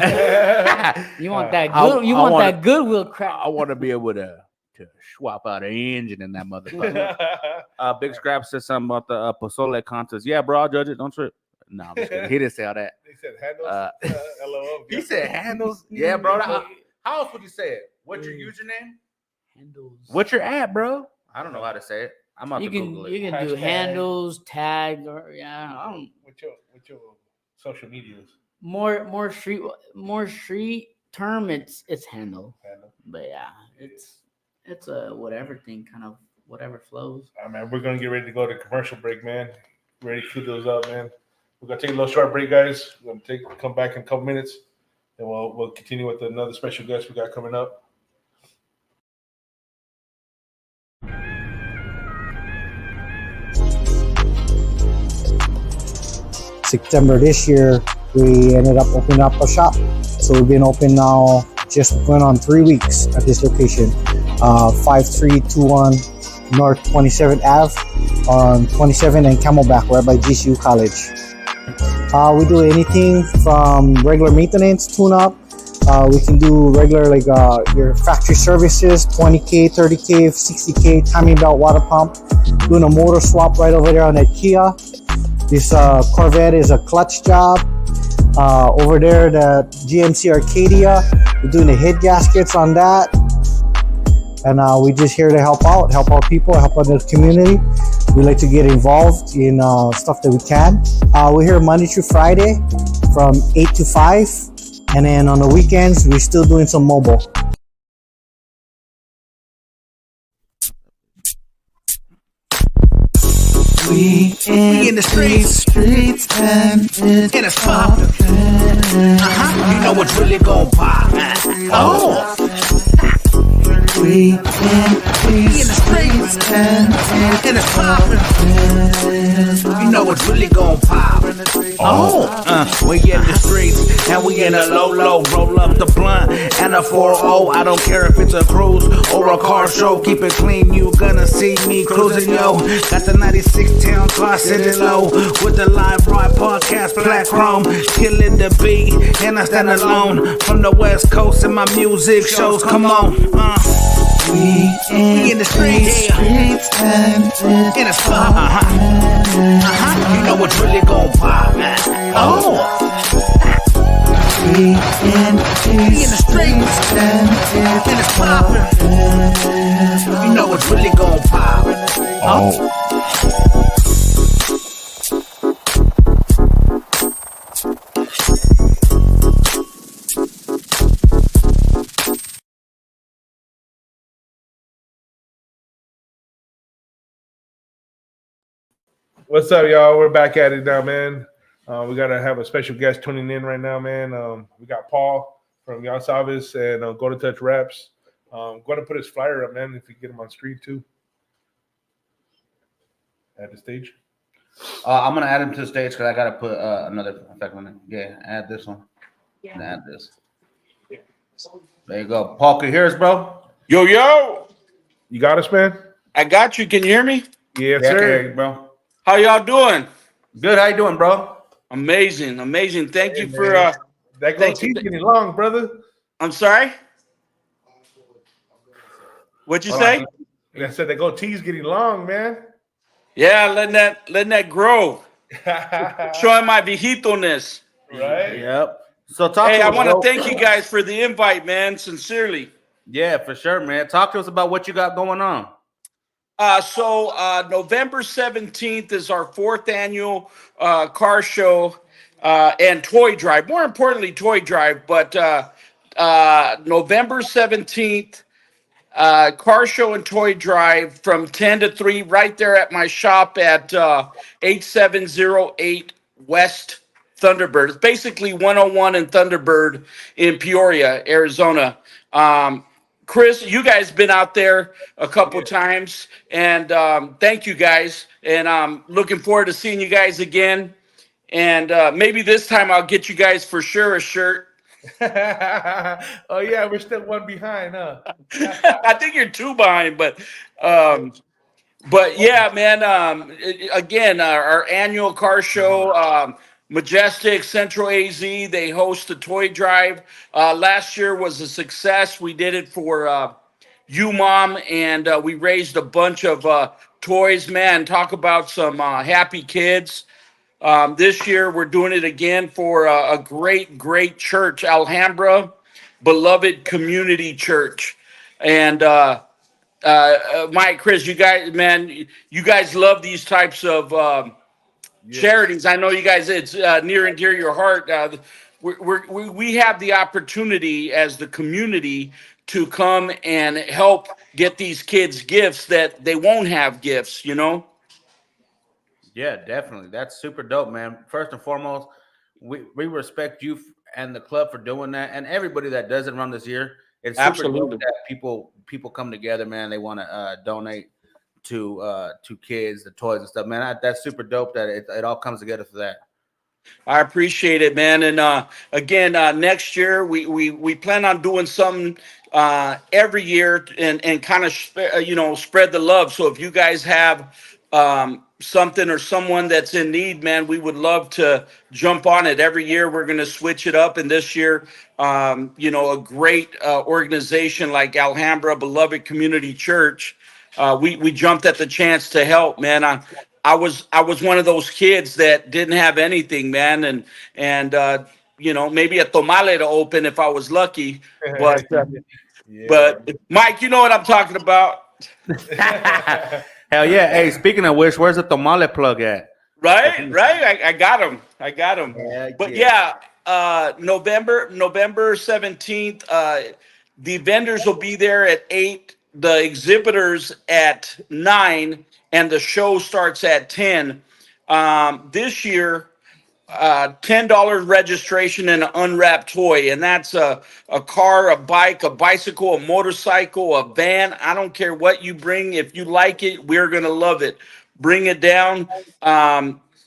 You want that I- good. You I want wanna- that Goodwill crack. I want to be able to swap out an engine in that motherfucker. Big Scrap said something about the pozole contest. Yeah, bro, I'll judge it. Don't trip. No, I'm just kidding. He didn't say all that. They said handles. LOL. He said handles. Yeah, bro. How else would you say it? What's your username? Handles. What's your app, bro? I don't know how to say it. I'm about You to Google can it. you can do Hashtag. handles, tags, or I don't With your social medias. more street term. It's handle. Handle. But yeah, it's a whatever thing, kind of whatever flows. All right, man. We're gonna get ready to go to commercial break, man. Ready to cue those up, man. We're gonna take a little short break, guys. We're gonna come back in a couple minutes, and we'll continue with another special guest we got coming up. September this year, we ended up opening up a shop. So we've been open now, just going on 3 weeks at this location. 5321 North 27th Ave on 27 and Camelback, right by GCU College. We do anything from regular maintenance, tune-up. We can do regular, like your factory services, 20K, 30K, 60K, timing belt, water pump. Doing a motor swap right over there on that Kia. This Corvette is a clutch job. Over there, the GMC Arcadia, we're doing the head gaskets on that. And we're just here to help out people, help out the community. We like to get involved in stuff that we can. We're here Monday through Friday from 8 to 5. And then on the weekends, we're still doing some mobile. We in the streets and it's poppin'. You know what's really gon' pop. Oh. We in the streets and it's poppin'. You know what's really gon' pop. Oh. We in the streets and we in a low. Roll up the blunt and a 4-0. I don't care if it's a cruise or a car show. Keep it clean, you gonna see me cruising, yo. Got the 96 town car sitting low with the Live Ride podcast black chrome, killing the beat and I stand alone from the West Coast and my music shows. Come on, we in the streets and it's pop. You know what's really gon' pop, man. Oh. We in the streets and it's poppin'. You know what's really gon' pop. Oh. What's up, y'all? We're back at it now, man. We gotta have a special guest tuning in right now, man. We got Paul from Yasavis and Go to Touch Raps. Going to put his flyer up, man. If you get him on screen too, at the stage. I'm gonna add him to the stage because I gotta put another effect on it. Yeah, add this one. And add this. There you go. Paul, can you hear us, bro? Yo, You got us, man? I got you. Can you hear me? Yes, Yeah, I can sir. hear you, bro. How y'all doing? Good. How you doing, bro? Amazing. Thank you for that thank goatee's you. getting long, brother. I'm sorry. What'd you Hold say? on. I said that goatee's getting long, man. Yeah, letting that grow. Showing my viejito-ness. Right? Yep. So talk Hey, to I us, want bro. to thank you guys for the invite, man. Sincerely. Yeah, for sure, man. Talk to us about what you got going on. So November 17th is our 4th annual car show and toy drive. More importantly, toy drive. But November 17th, car show and toy drive from 10 to 3 right there at my shop at 8708 West Thunderbird. It's basically 101 and Thunderbird in Peoria, Arizona. Chris, you guys been out there a couple times, and thank you guys. And I'm looking forward to seeing you guys again. And maybe this time I'll get you guys for sure a shirt. Oh yeah, we're still one behind, huh? I think you're 2 behind, but yeah, man. Again, our annual car show, Majestic Central AZ, they host the toy drive. Last year was a success. We did it for you, Mom, and we raised a bunch of toys. Man, talk about some happy kids. This year, we're doing it again for a great church, Alhambra Beloved Community Church, and. Mike, Chris, you guys, man, you guys love these types of charities. I know you guys; it's near and dear to your heart. We have the opportunity as the community to come and help get these kids gifts that they won't have gifts. You know. Yeah, definitely. That's super dope, man. First and foremost, we respect you and the club for doing that, and everybody that does it around this year. It's super Absolutely. dope that people come together, man. They want to donate to kids, the toys and stuff, man. That's super dope that it all comes together for that. I appreciate it, man. And again, next year we plan on doing something every year and kind of spread the love. So if you guys have something or someone that's in need, man, we would love to jump on it. Every year we're going to switch it up, and this year, a great organization like Alhambra Beloved Community Church, we jumped at the chance to help, man. I was one of those kids that didn't have anything, man, and maybe a tomale to open if I was lucky, but Yeah. but Mike, you know what I'm talking about, Hell yeah! Hey, speaking of which, where's the tamale plug at? right? I got him. Yeah, But yeah. November 17th, the vendors will be there at 8, the exhibitors at 9, and the show starts at 10. This year, $10 registration and an unwrapped toy, and that's a car, a bike, a bicycle, a motorcycle, a van. I don't care what you bring. If you like it, we're gonna love it. Bring it down.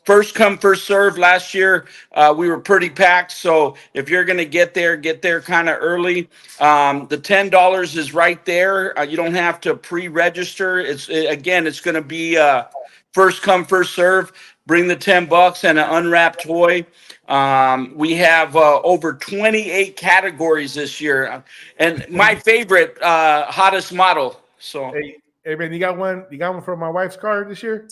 First come, first serve. Last year, we were pretty packed, so if you're gonna get there kind of early. The $10 is right there. You don't have to pre-register. It's gonna be first come, first serve. Bring the $10 and an unwrapped toy. We have over 28 categories this year, and my favorite, hottest model. So, Hey man, you got one for my wife's car this year?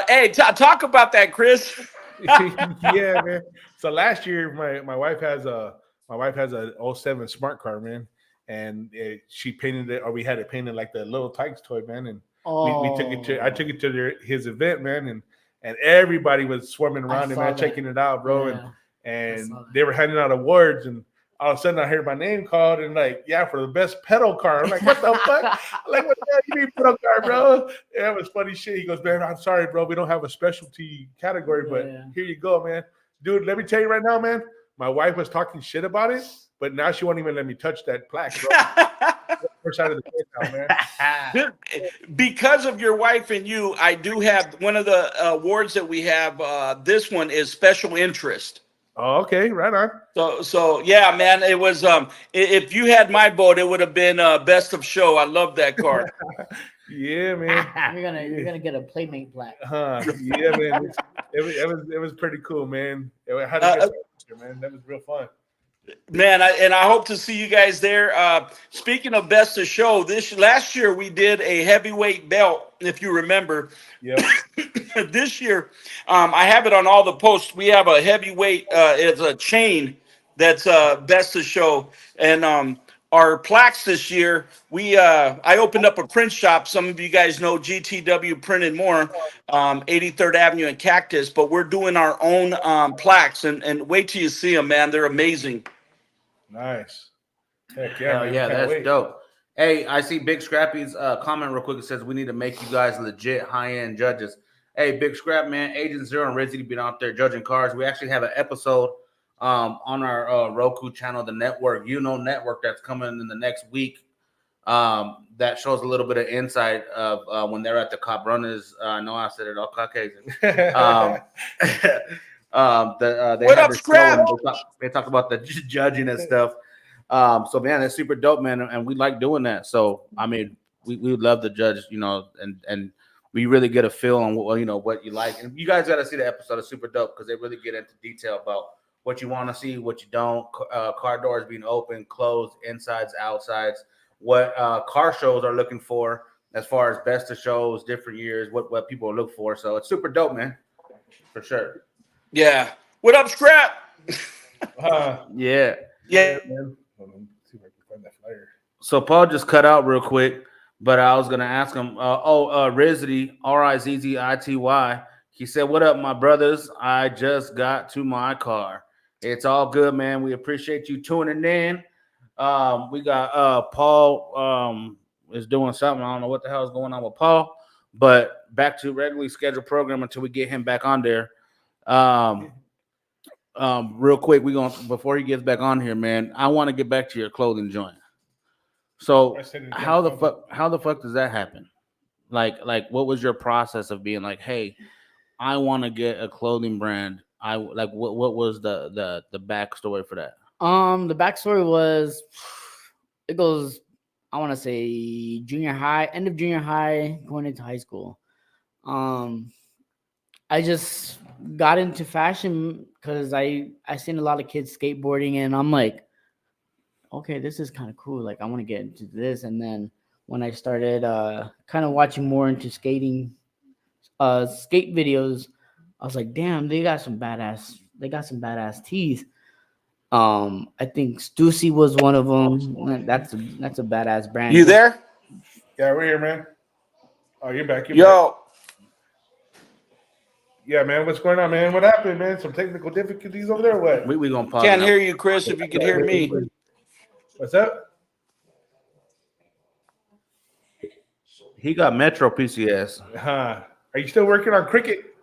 hey, talk about that, Chris. Yeah, man. So last year, my wife has a 07 smart car, man, and she painted it, or we had it painted like the little Tykes toy, man, and we took it to I took it to his event, man, and everybody was swarming around it, man, checking it out, bro, Yeah, and they were handing out awards, and all of a sudden I heard my name called, and like, yeah, for the best pedal car. I'm like, what the fuck? I'm like, what the hell you mean pedal car, bro? Yeah, it was funny shit. He goes, man, I'm sorry, bro, we don't have a specialty category, but here you go, man. Dude, let me tell you right now, man, my wife was talking shit about it, but now she won't even let me touch that plaque, bro. First side of the kid now, man. Because of your wife and you, I do have one of the awards that we have. This one is special interest. Oh, okay, right on. So yeah, man, it was if you had my vote, it would have been best of show. I love that car. Yeah, man. You're gonna get a Playmate plaque. Yeah, man. It was pretty cool, man. I had a good time, man. That was real fun. Man, I hope to see you guys there. Speaking of best of show, last year we did a heavyweight belt, if you remember. Yeah. This year, I have it on all the posts. We have a heavyweight. It's a chain that's best of show, and our plaques this year. I opened up a print shop. Some of you guys know GTW Print and More, 83rd Avenue and Cactus. But we're doing our own plaques, and wait till you see them, man. They're amazing. Nice. Heck yeah, Hell man. yeah, Can't that's wait. dope. Hey, I see Big Scrappy's comment real quick. It says we need to make you guys legit high-end judges. Hey, Big Scrap, man, Agent Zero and Rizzy been out there judging cars. We actually have an episode on our Roku channel, the network, network, that's coming in the next week. That shows a little bit of insight of when they're at the Cop Runners. I know I said it all Caucasian. They What had up, this show Scrap? and they talked about the judging and stuff. So man, that's super dope, man, and we like doing that. So I mean, we would love to judge, you know, and we really get a feel on what, you know, what you like. And you guys got to see the episode. It's super dope because they really get into detail about what you want to see, what you don't. Car doors being open, closed, insides, outsides. What car shows are looking for as far as best of shows, different years, what people look for. So it's super dope, man, for sure. Yeah. What up, Scrap? Yeah. Yeah. Man. Hold on, see if I can find that flyer. So Paul just cut out real quick, but I was gonna ask him. Rizzy, Rizzity. He said, "What up, my brothers? I just got to my car. It's all good, man. We appreciate you tuning in. We got Paul is doing something. I don't know what the hell is going on with Paul, but back to regularly scheduled program until we get him back on there. Real quick, before he gets back on here, man. I want to get back to your clothing joint. So how the fuck does that happen? Like what was your process of being like, hey, I want to get a clothing brand? What was the backstory for that? The backstory was, it goes, I want to say junior high, end of junior high, going into high school. I just got into fashion because I seen a lot of kids skateboarding, and I'm like, okay, this is kind of cool. Like, I want to get into this. And then when I started kind of watching more into skating, skate videos, I was like, damn, they got some badass tees. I think Stussy was one of them. That's a badass brand. You there? Yeah, we're here, man. Oh, you're back. Yo. Yeah, man. What's going on, man? What happened, man? Some technical difficulties over there or what? We gonna pause. Can't now. hear you, Chris, if you can hear me. What's up? He got Metro PCS. Are you still working on Cricket?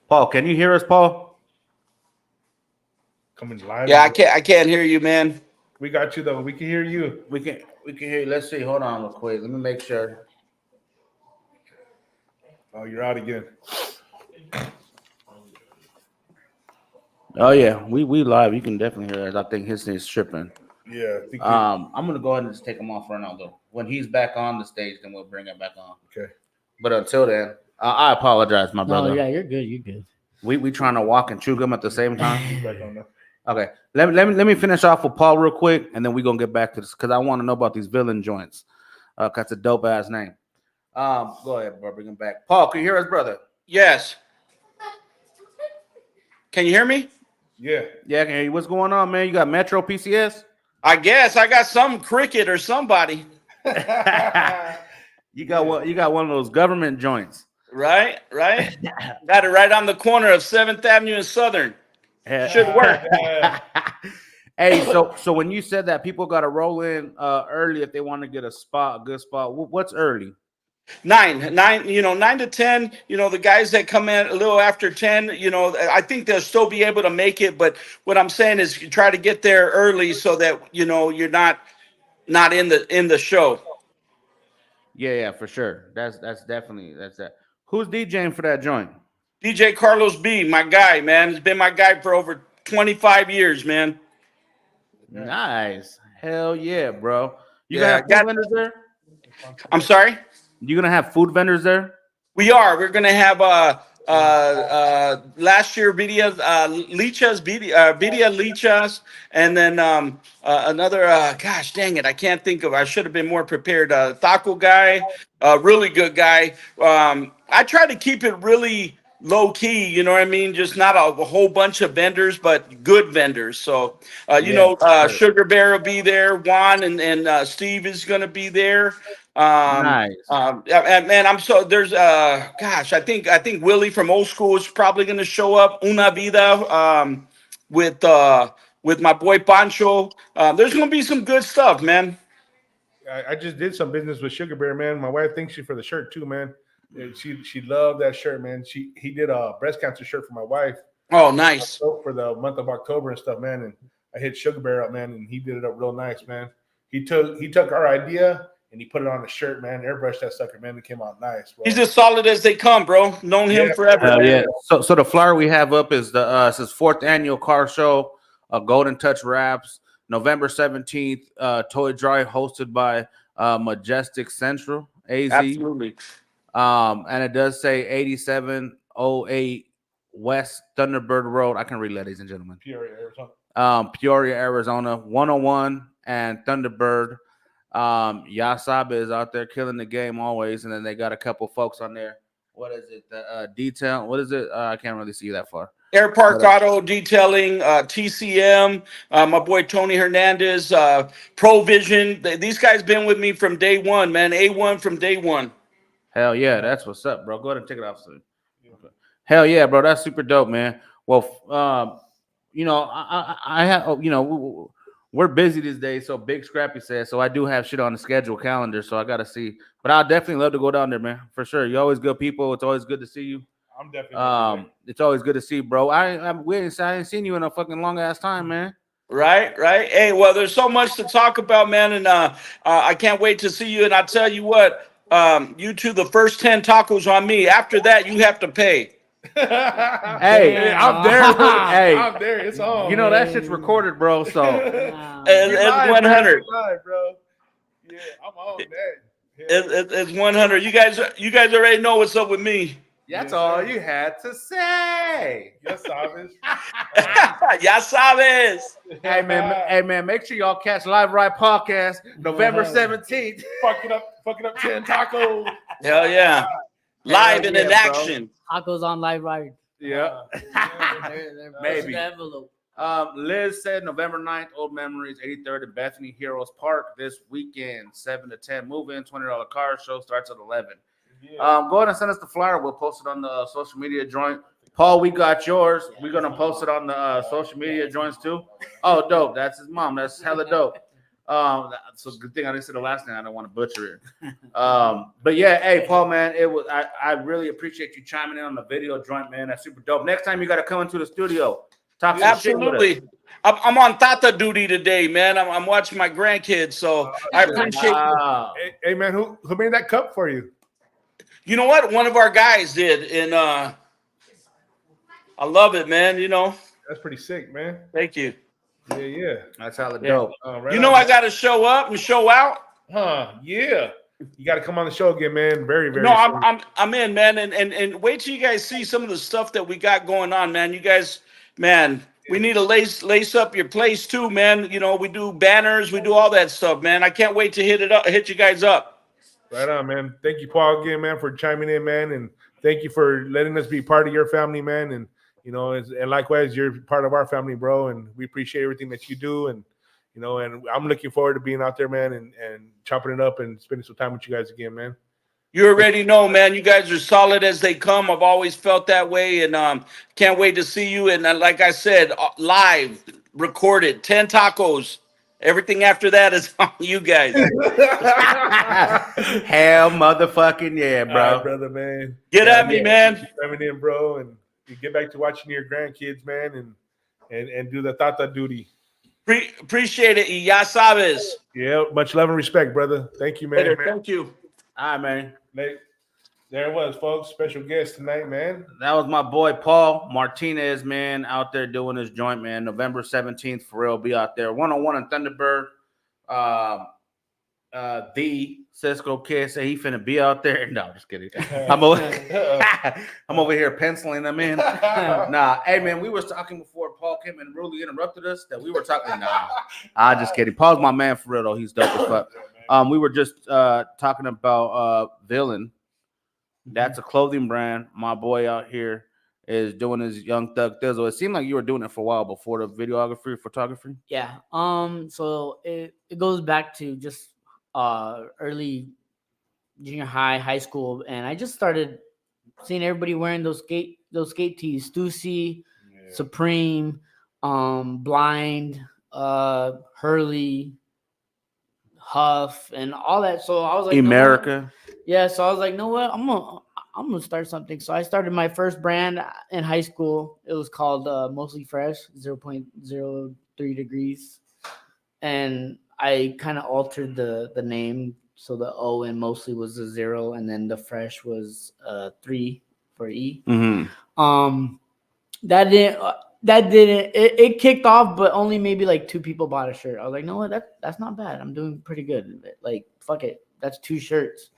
Paul, can you hear us, Paul? Coming live. Yeah, I can't hear you, man. We got you though. We can hear you. We can hear you. Let's see. Hold on real quick. Let me make sure. Oh, you're out again. Oh yeah, we live. You can definitely hear us. I think his thing's tripping. Yeah. I think I'm gonna go ahead and just take him off right now though. When he's back on the stage, then we'll bring him back on. Okay. But until then, I apologize, my brother. No, yeah, you're good. You're good. We trying to walk and chew gum at the same time. Back on now. Okay. Let me finish off with Paul real quick, and then we're gonna get back to this because I want to know about these villain joints. That's a dope ass name. Go ahead, bro. Bring him back. Paul, can you hear us, brother? Yes. Can you hear me? Yeah. Yeah, I can hear you. What's going on, man? You got Metro PCS? I guess I got some Cricket or somebody. You got one of those government joints. Right. Got it right on the corner of 7th Avenue and Southern. Should work. Hey, so when you said that people got to roll in early if they want to get a good spot, what's early? 9 to 10, the guys that come in a little after 10, I think they'll still be able to make it. But what I'm saying is you try to get there early so that, you're not in the show. Yeah, for sure. That's that. Who's DJing for that joint? DJ Carlos B, my guy, man. He's been my guy for over 25 years, man. Nice. Hell yeah, bro. You Yeah, gonna have food vendors there? I'm sorry? You gonna have food vendors there? We are. We're gonna have last year Vidia Lichas, and then another gosh dang it, I can't think of. I should have been more prepared. Taco guy, really good guy. I try to keep it really low key, you know what I mean? Just not a whole bunch of vendors, but good vendors. So Sugar Bear will be there, Juan and Steve is gonna be there. Nice. Man, I think Willie from Old School is probably going to show up. Una Vida, with my boy Pancho. There's going to be some good stuff, man. I just did some business with Sugar Bear, man. My wife thanks you for the shirt too, man. She loved that shirt, man. He did a breast cancer shirt for my wife. Oh, nice. For the month of October and stuff, man. And I hit Sugar Bear up, man, and he did it up real nice, man. He took our idea and he put it on the shirt, man. Airbrushed that sucker, man. It came out nice, bro. He's as solid as they come, bro. Known him Yeah. forever, Hell man. yeah. So the flyer we have up is the says 4th annual car show, Golden Touch Wraps, November 17th, Toy Drive hosted by Majestic Central AZ. Absolutely. And it does say 8708 West Thunderbird Road. I can read, ladies and gentlemen. Peoria, Arizona. Peoria, Arizona, 101 and Thunderbird. Yasabe is out there killing the game always, and then they got a couple folks on there. What is it? The detail. What is it? I can't really see that far. Air Park Auto Detailing, TCM, my boy Tony Hernandez, Provision. These guys been with me from day one, man. A1 from day one. Hell yeah, that's what's up, bro. Go ahead and take it off soon. Okay. Hell yeah, bro. That's super dope, man. Well, you know, I have, you know, we're busy these days. So Big Scrappy says, so I do have shit on the schedule calendar. So I got to see, but I'll definitely love to go down there, man, for sure. You're always good people. It's always good to see you. I'm definitely. It's always good to see you, bro. I ain't seen you in a fucking long ass time, man. Right. Hey, well, there's so much to talk about, man, and I can't wait to see you. And I tell you what, you two, the first 10 tacos on me. After that, you have to pay. Hey, I'm there. Hey, I'm there. It's on. you know that shit's recorded, bro. So It's 100. Live, bro. Yeah, I'm on that. Yeah. It's 100. You guys already know what's up with me. that's all you had to say. Yes, Sabes. Ya sabes. Hey man, make sure y'all catch Live Ride Podcast November 17th. fucking up 10 tacos. Hell yeah. Live and in yeah, bro. action. Tacos on live ride. Yeah. They're Maybe. the envelope. Liz said November 9th, Old Memories, 83rd at Bethany Heroes Park this weekend, 7 to 10. Move in, $20 car show starts at 11. Yeah. Go ahead and send us the flyer. We'll post it on the social media joint. Paul, we got yours. We're gonna post it on the social media joints too. Oh, dope. That's his mom. That's hella dope. So good thing I didn't say the last name. I don't want to butcher it. But yeah, hey Paul, man, I really appreciate you chiming in on the video joint, man. That's super dope. Next time you got to come into the studio. Talk some shit with us. Absolutely. I'm on Tata duty today, man. I'm watching my grandkids, so I appreciate Wow. Hey, man, who made that cup for you? You know what? One of our guys did, and I love it, man. You know, That's pretty sick, man. thank you. Yeah. That's hella Yeah. dope. Right You know, on. I got to show up and show out. Huh? Yeah. You got to come on the show again, man. Very, very. No, soon. I'm in, man, and wait till you guys see some of the stuff that we got going on, man. You guys, man, we need to lace up your place too, man. You know, we do banners, we do all that stuff, man. I can't wait to hit you guys up. Right on, man. Thank you, Paul, again, man, for chiming in, man, and thank you for letting us be part of your family, man. And you know, and likewise, you're part of our family, bro. And we appreciate everything that you do. And you know, and I'm looking forward to being out there, man, and chopping it up and spending some time with you guys again, man. You already know, man. You guys are solid as they come. I've always felt that way, and can't wait to see you. And like I said, live, recorded, 10 tacos. Everything after that is on you guys. Hell motherfucking yeah, All bro. right, brother, man. Get at me, man. Keep coming in, bro, and you get back to watching your grandkids, man, and do the tata duty. Appreciate it. Y ya sabes. Yeah, much love and respect, brother. Thank you, man. Later. Thank you. All right, man. There it was, folks. Special guest tonight, man. That was my boy Paul Martinez, man, out there doing his joint, man. November 17th, for real, be out there. 101 in Thunderbird. The Cisco kid say he finna be out there. No, just kidding. I'm over here penciling them in. Nah, hey man, we was talking before Paul came and really interrupted us that we were talking. Nah, I just kidding. Paul's my man for real though. He's dope as fuck. We were just talking about Villain. That's a clothing brand. My boy out here is doing his Young Thug Thizzle. It seemed like you were doing it for a while before the videography, photography. Yeah. So it goes back to just early junior high school, and I just started seeing everybody wearing those skate tees, Stussy, Supreme, Blind, Hurley, Huff, and all that. So I was like, America. yeah, so I was like, no, what? I'm gonna start something. So I started my first brand in high school. It was called Mostly Fresh, 0.03 degrees, and I kind of altered the name So the O in mostly was a 0, and then the fresh was 3 for E. Mm-hmm. That didn't it kicked off, but only maybe like 2 people bought a shirt. I was like, no, that's not bad. I'm doing pretty good. Like, fuck it, that's 2 shirts.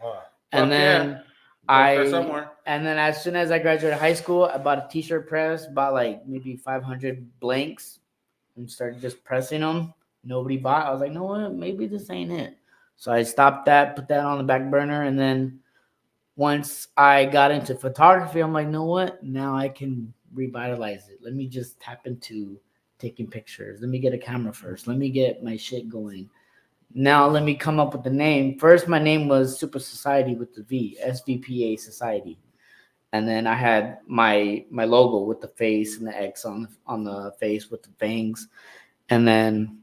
And Fuck then yeah. Start somewhere. and then as soon as I graduated high school, I bought a t-shirt press, bought like maybe 500 blanks, and started just pressing them. Nobody bought. I was like, no, what? Maybe this ain't it. So I stopped that, put that on the back burner, and then once I got into photography, I'm like, know what? Now I can revitalize it. Let me just tap into taking pictures. Let me get a camera first. Let me get my shit going. Now let me come up with the name. First, my name was Super Society with the V, SVPA Society. And then I had my logo with the face and the X on the face with the fangs. And then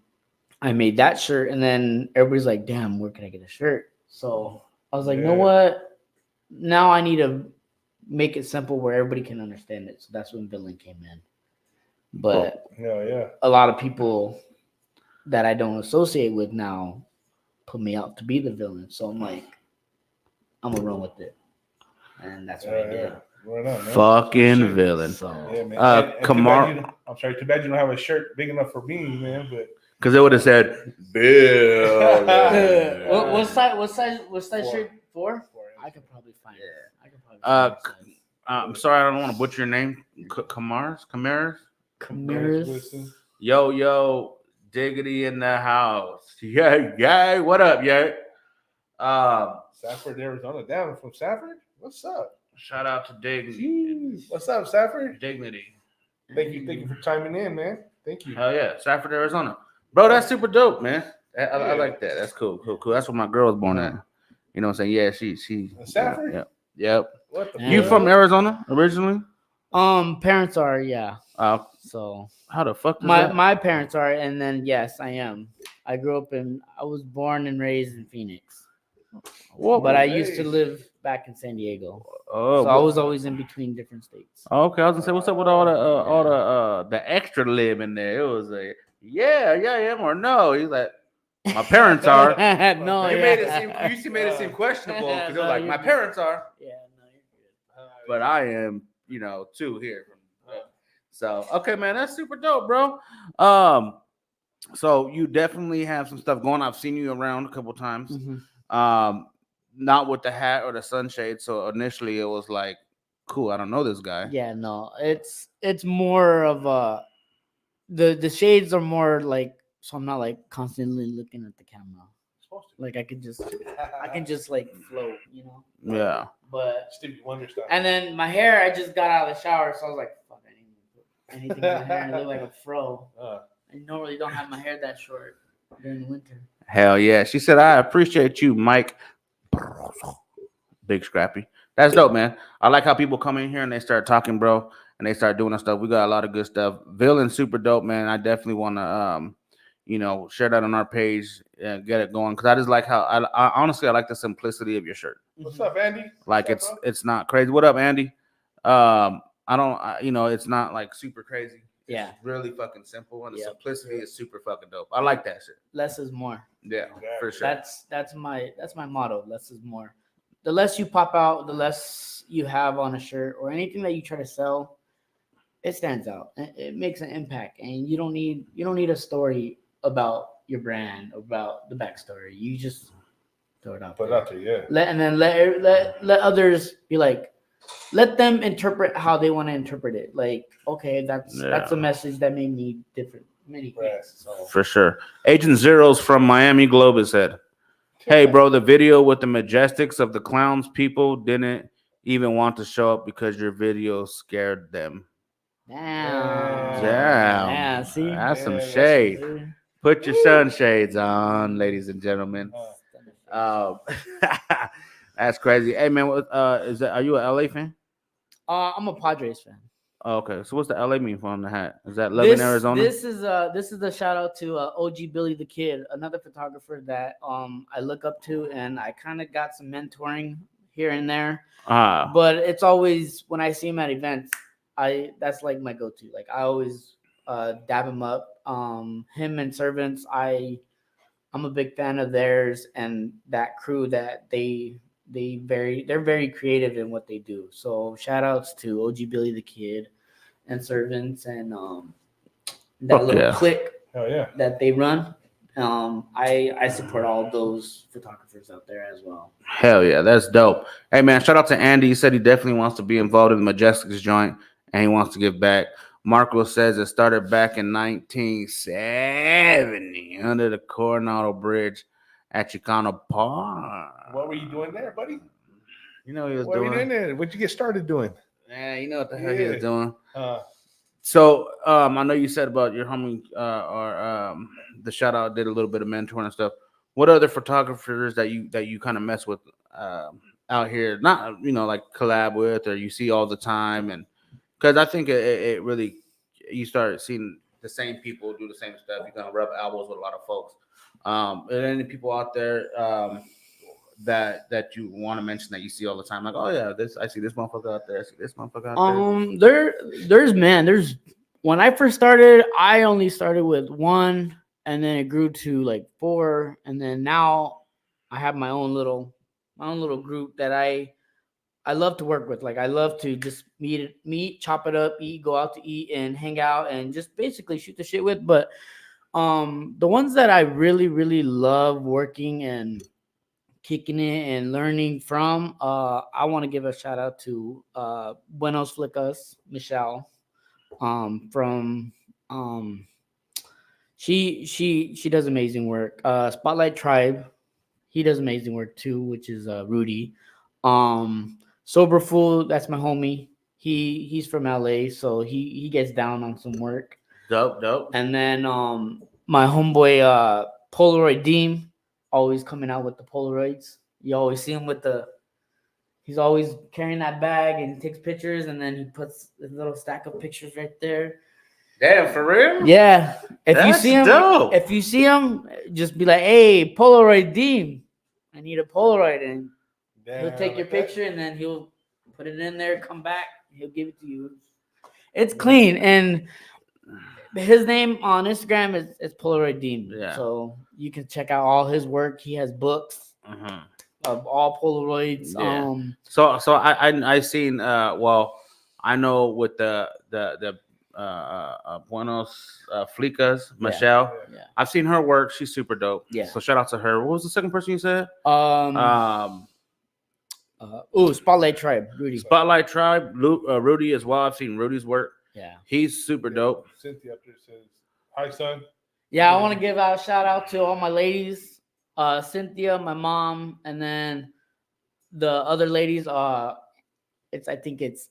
I made that shirt. And then everybody's like, damn, where can I get a shirt? So I was like, you know what? Now I need to make it simple where everybody can understand it. So that's when Villain came in. But a lot of people that I don't associate with now put me out to be the villain. So I'm like, I'm gonna run with it. And that's what I did. Right on, man. Fucking villain. So Yeah, man. And Kamar. I'm sorry, too bad you don't have a shirt big enough for me, man. But Because they would have said, Bill. what size shirt for? I could probably find it. I could probably find it. I'm sorry, I don't want to butcher your name. Kamaris? Yo, Diggity in the house. Yeah. What up, yeah? Safford, Arizona. Damn, from Safford? What's up? Shout out to Dignity. What's up, Safford? Dignity. Thank you for chiming in, man. Thank you. Hell yeah, Safford, Arizona. Bro, that's super dope, man. I like that. That's cool. That's where my girl was born at. You know what I'm saying? Yeah, she. Safford? Yep. What the You fuck? from Arizona originally? Parents are, yeah. So How the fuck does that? my parents are, and then yes, I am. I was born and raised in Phoenix. But I used to live back in San Diego. Oh, So I was always in between different states. okay. I was gonna say, what's up with all the extra lib in there? It was a yeah, or no. He's like, my parents are. No, You yeah. made it seem questionable because it was like my parents are, Yeah, no, you're good. but I am, too here. So okay, man, that's super dope, bro. So you definitely have some stuff going. I've seen you around a couple times. Mhm. Not with the hat or the sunshade. So initially it was like, cool, I don't know this guy. Yeah, no, it's more of the shades are more like, so I'm not like constantly looking at the camera. Like I can just like float, Yeah. But Stevie Wonder style. and then my hair, I just got out of the shower, so I was like, fuck, I didn't even put anything in my hair and look like a fro. I normally don't have my hair that short during the winter. Hell yeah. She said, I appreciate you, Mike. Big Scrappy. That's dope, man. I like how people come in here and they start talking, bro, and they start doing that stuff. We got a lot of good stuff. Villain, super dope, man. I definitely want to, share that on our page and get it going. Because I just like how, I honestly, I like the simplicity of your shirt. What's up, Andy? Like What's up, it's not crazy. What up, Andy? It's not like super crazy. Yeah. It's really fucking simple, and the Yep. simplicity is super fucking dope. I like that shit. Less is more. Yeah, for sure. That's my motto. Less is more. The less you pop out, the less you have on a shirt or anything that you try to sell, it stands out. It makes an impact, and you don't need a story about your brand, about the backstory. You just throw it out. Put it there. out there, yeah. Let others be like, let them interpret how they want to interpret it. Like, okay, that's a message that may mean many things. Right. So For sure. Agent Zeros from Miami Globe said, hey, bro, the video with the Majestics of the clowns, people didn't even want to show up because your video scared them. damn. Damn. See, That's some Yeah, shade. Put your sunshades on, ladies and gentlemen. That's crazy. Hey, man, are you a LA fan? I'm a Padres fan. Oh, okay. So what's the LA mean for on the hat? Is that Love in Arizona? This is a shout out to OG Billy the Kid, another photographer that I look up to, and I kind of got some mentoring here and there. But it's always when I see him at events, that's like my go-to. Like I always dab him up. Him and Servants, I I'm a big fan of theirs and that crew that they're very creative in what they do. So shout outs to OG Billy the Kid and Servants and that Fuck little yeah. clique Hell yeah. that they run. I support all those photographers out there as well. Hell yeah, that's dope. Hey man, shout out to Andy. He said he definitely wants to be involved in the Majestics joint and he wants to give back. Marco says it started back in 1970 under the Coronado Bridge at Chicano Park. What were you doing there, buddy? You know what he was What were you doing doing? there? What'd you get started doing? Yeah, you know what the hell he was Yeah. doing. Uh, So I know you said about your homie the shout out did a little bit of mentoring and stuff. What other photographers that you kind of mess with out here? Not like collab with or you see all the time, and because I think it really you start seeing the same people do the same stuff. You're gonna rub elbows with a lot of folks. Are there any people out there that you want to mention that you see all the time? Like, oh yeah, I see this motherfucker out there. I see this motherfucker out there. There's when I first started, I only started with one, and then it grew to like 4, and then now I have my own little group that I love to work with. Like I love to just meet, chop it up, eat, go out to eat, and hang out, and just basically shoot the shit with. But the ones that I really, really love working and kicking it and learning from, I want to give a shout out to Buenos Flickas, Michelle. From she does amazing work. Spotlight Tribe, he does amazing work too, which is Rudy. Sober Fool, that's my homie. He's from LA, so he gets down on some work. Dope. And then my homeboy Polaroid Deem, always coming out with the Polaroids. You always see him he's always carrying that bag and he takes pictures and then he puts a little stack of pictures right there. Damn, for real? Yeah. If That's dope. you see him, just be like, "Hey, Polaroid Deem, I need a Polaroid," and he'll take your picture and then he'll put it in there, come back, he'll give it to you. It's clean, and his name on Instagram is Polaroid Deem. Yeah. So you can check out all his work. He has books of all Polaroids. Yeah. So I seen I know with the Buenos Flickas, Michelle. Yeah. I've seen her work. She's super dope. Yeah. So shout out to her. What was the second person you said? Spotlight Tribe, Rudy. Spotlight Tribe, Rudy as well. I've seen Rudy's work. Yeah. He's super dope. Cynthia up there says, "Hi, son." Yeah, I want to give a shout out to all my ladies, Cynthia, my mom, and then the other ladies. I think it's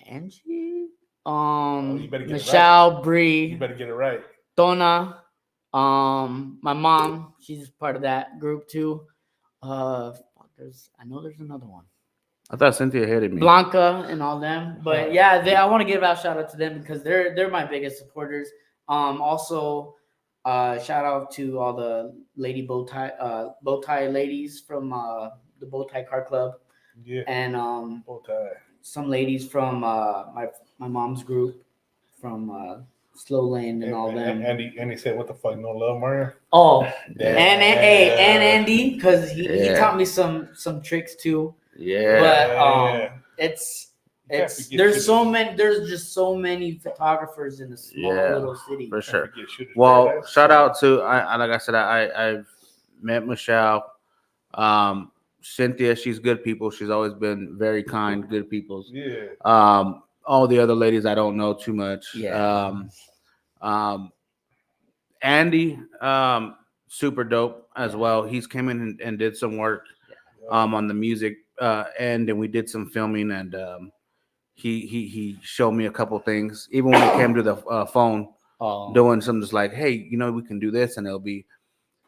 Angie, you better get it Michelle, Bree, You better get it right. Donna, my mom. She's part of that group too. I know there's another one. I thought Cynthia hated me. Blanca and all them, but yeah, I want to give out shout out to them because they're my biggest supporters. Also, shout out to all the lady bow tie ladies from the Bow Tie Car Club, Yeah. and Bow tie. some ladies from my mom's group from Slow Lane and all them. Andy said, "What the fuck? No love, Mario." Oh, Yeah. and Andy, because he taught me some tricks too. Yeah. But it's can't forget there's shooters. just so many photographers in a small Yeah, little city. for sure. Forget Shooters Well, Paradise. shout out to like I said, I've met Michelle, Cynthia. She's good people. She's always been very kind, good people. Yeah. All the other ladies I don't know too much. Yeah. Andy, super dope as well. He's came in and did some work on the music end, and we did some filming, and he showed me a couple things. Even when it came to the phone, doing some just like, hey, we can do this, and it'll be.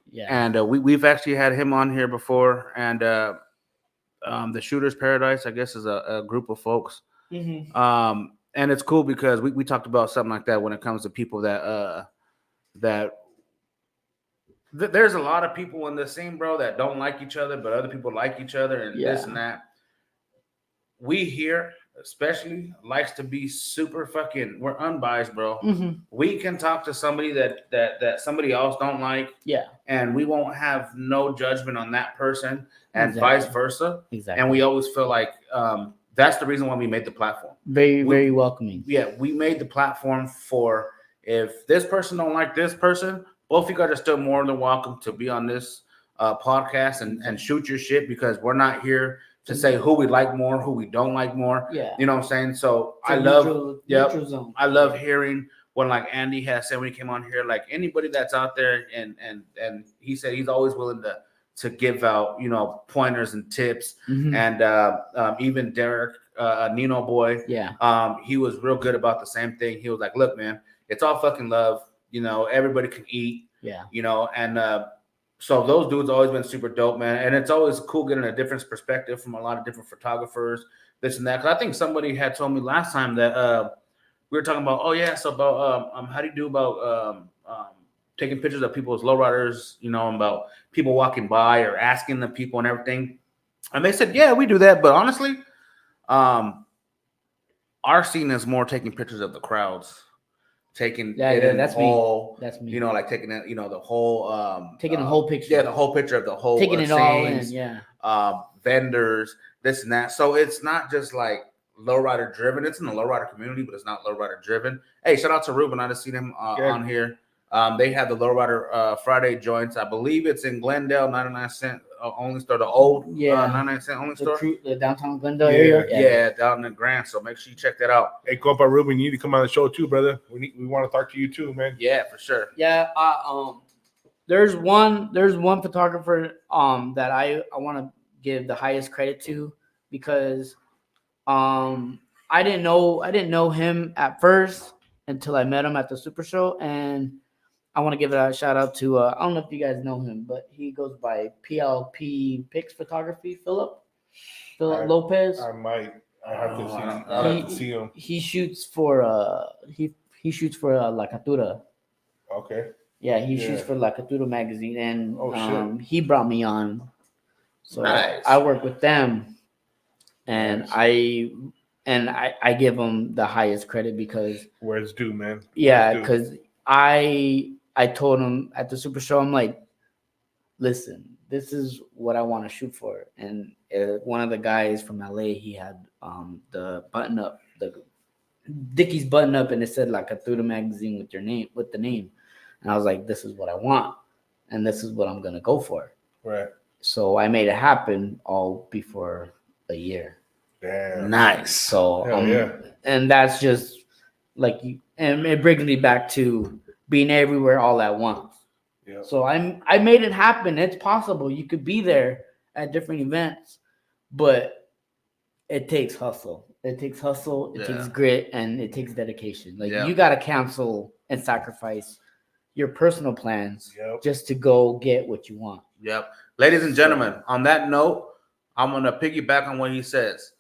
Yeah. And we've actually had him on here before, and the Shooters Paradise, I guess, is a group of folks. Mm-hmm. And it's cool because we talked about something like that when it comes to people there's a lot of people in the scene, bro, that don't like each other, but other people like each other and this and that. We here especially likes to be super fucking. We're unbiased, bro. Mhm. We can talk to somebody that somebody else don't like, Yeah, and we won't have no judgment on that person, and Exactly. vice versa. exactly. And we always feel like that's the reason why we made the platform. very, we- very welcoming. Yeah, we made the platform for if this person don't like this person, both of you guys are still more than welcome to be on this podcast and shoot your shit, because we're not here to say who we like more, who we don't like more. Yeah. You know what I'm saying? So It's a I love neutral zone. I love hearing when like Andy has said when he came on here, like anybody that's out there and he said he's always willing to give out, you know, pointers and tips. Mhm. And even Derek, Nino boy, Yeah. he was real good about the same thing. He was like, look, man, it's all fucking love. You know, everybody can eat, Yeah. you know, and so those dudes always been super dope, man. And it's always cool getting a different perspective from a lot of different photographers, this and that. Cause I think somebody had told me last time that we were talking about, oh yeah, so about how do you do about taking pictures of people's lowriders, you know, about people walking by or asking the people and everything. And they said, yeah, we do that, but honestly, our scene is more taking pictures of the crowds, taking That's whole, me. That's me. you know, like taking it, you know, the whole taking the whole picture. yeah, the whole picture of the whole taking it all in. scenes, Yeah. vendors, this and that. So it's not just like lowrider driven. It's in the lowrider community, but it's not lowrider driven. Hey, shout out to Ruben. I just seen him on here. They have the lowrider Friday joints. I believe it's in Glendale, 99-cent only store, the old 99-cent only store. The downtown Glendale area. Yeah, down in Grant. So make sure you check that out. Hey, compa Ruben, you need to come on the show too, brother. We want to talk to you too, man. Yeah, for sure. Yeah. There's one photographer that I want to give the highest credit to, because I didn't know him at first until I met him at the Super Show, and I want to give a shout out to I don't know if you guys know him, but he goes by PLP Pics Photography. Philip Lopez. I might. I have to see. I don't- I'll have to see him. He shoots for he shoots for La Catura. Okay. Yeah, he shoots Yeah. for La Catura magazine, and Oh, shit. he brought me on. So Nice. I work with them, and Nice. I give them the highest credit because Where it's due, man. yeah, Where it's due. because I told him at the Super Show, I'm like, listen, this is what I want to shoot for. And one of the guys from LA, he had the button up, the Dickies button up, and it said like Catura magazine with the name. And I was like, this is what I want, and this is what I'm gonna go for. Right. So I made it happen all before a year. Damn. Nice. So Hell yeah. and that's just like and it brings me back to being everywhere all at once. Yeah. So I made it happen. It's possible. You could be there at different events, but it takes hustle. It takes hustle, it takes grit, and it takes dedication. Like you gotta cancel and sacrifice your personal plans just to go get what you want. Yep. Ladies and gentlemen, on that note, I'm going to piggyback on what he says.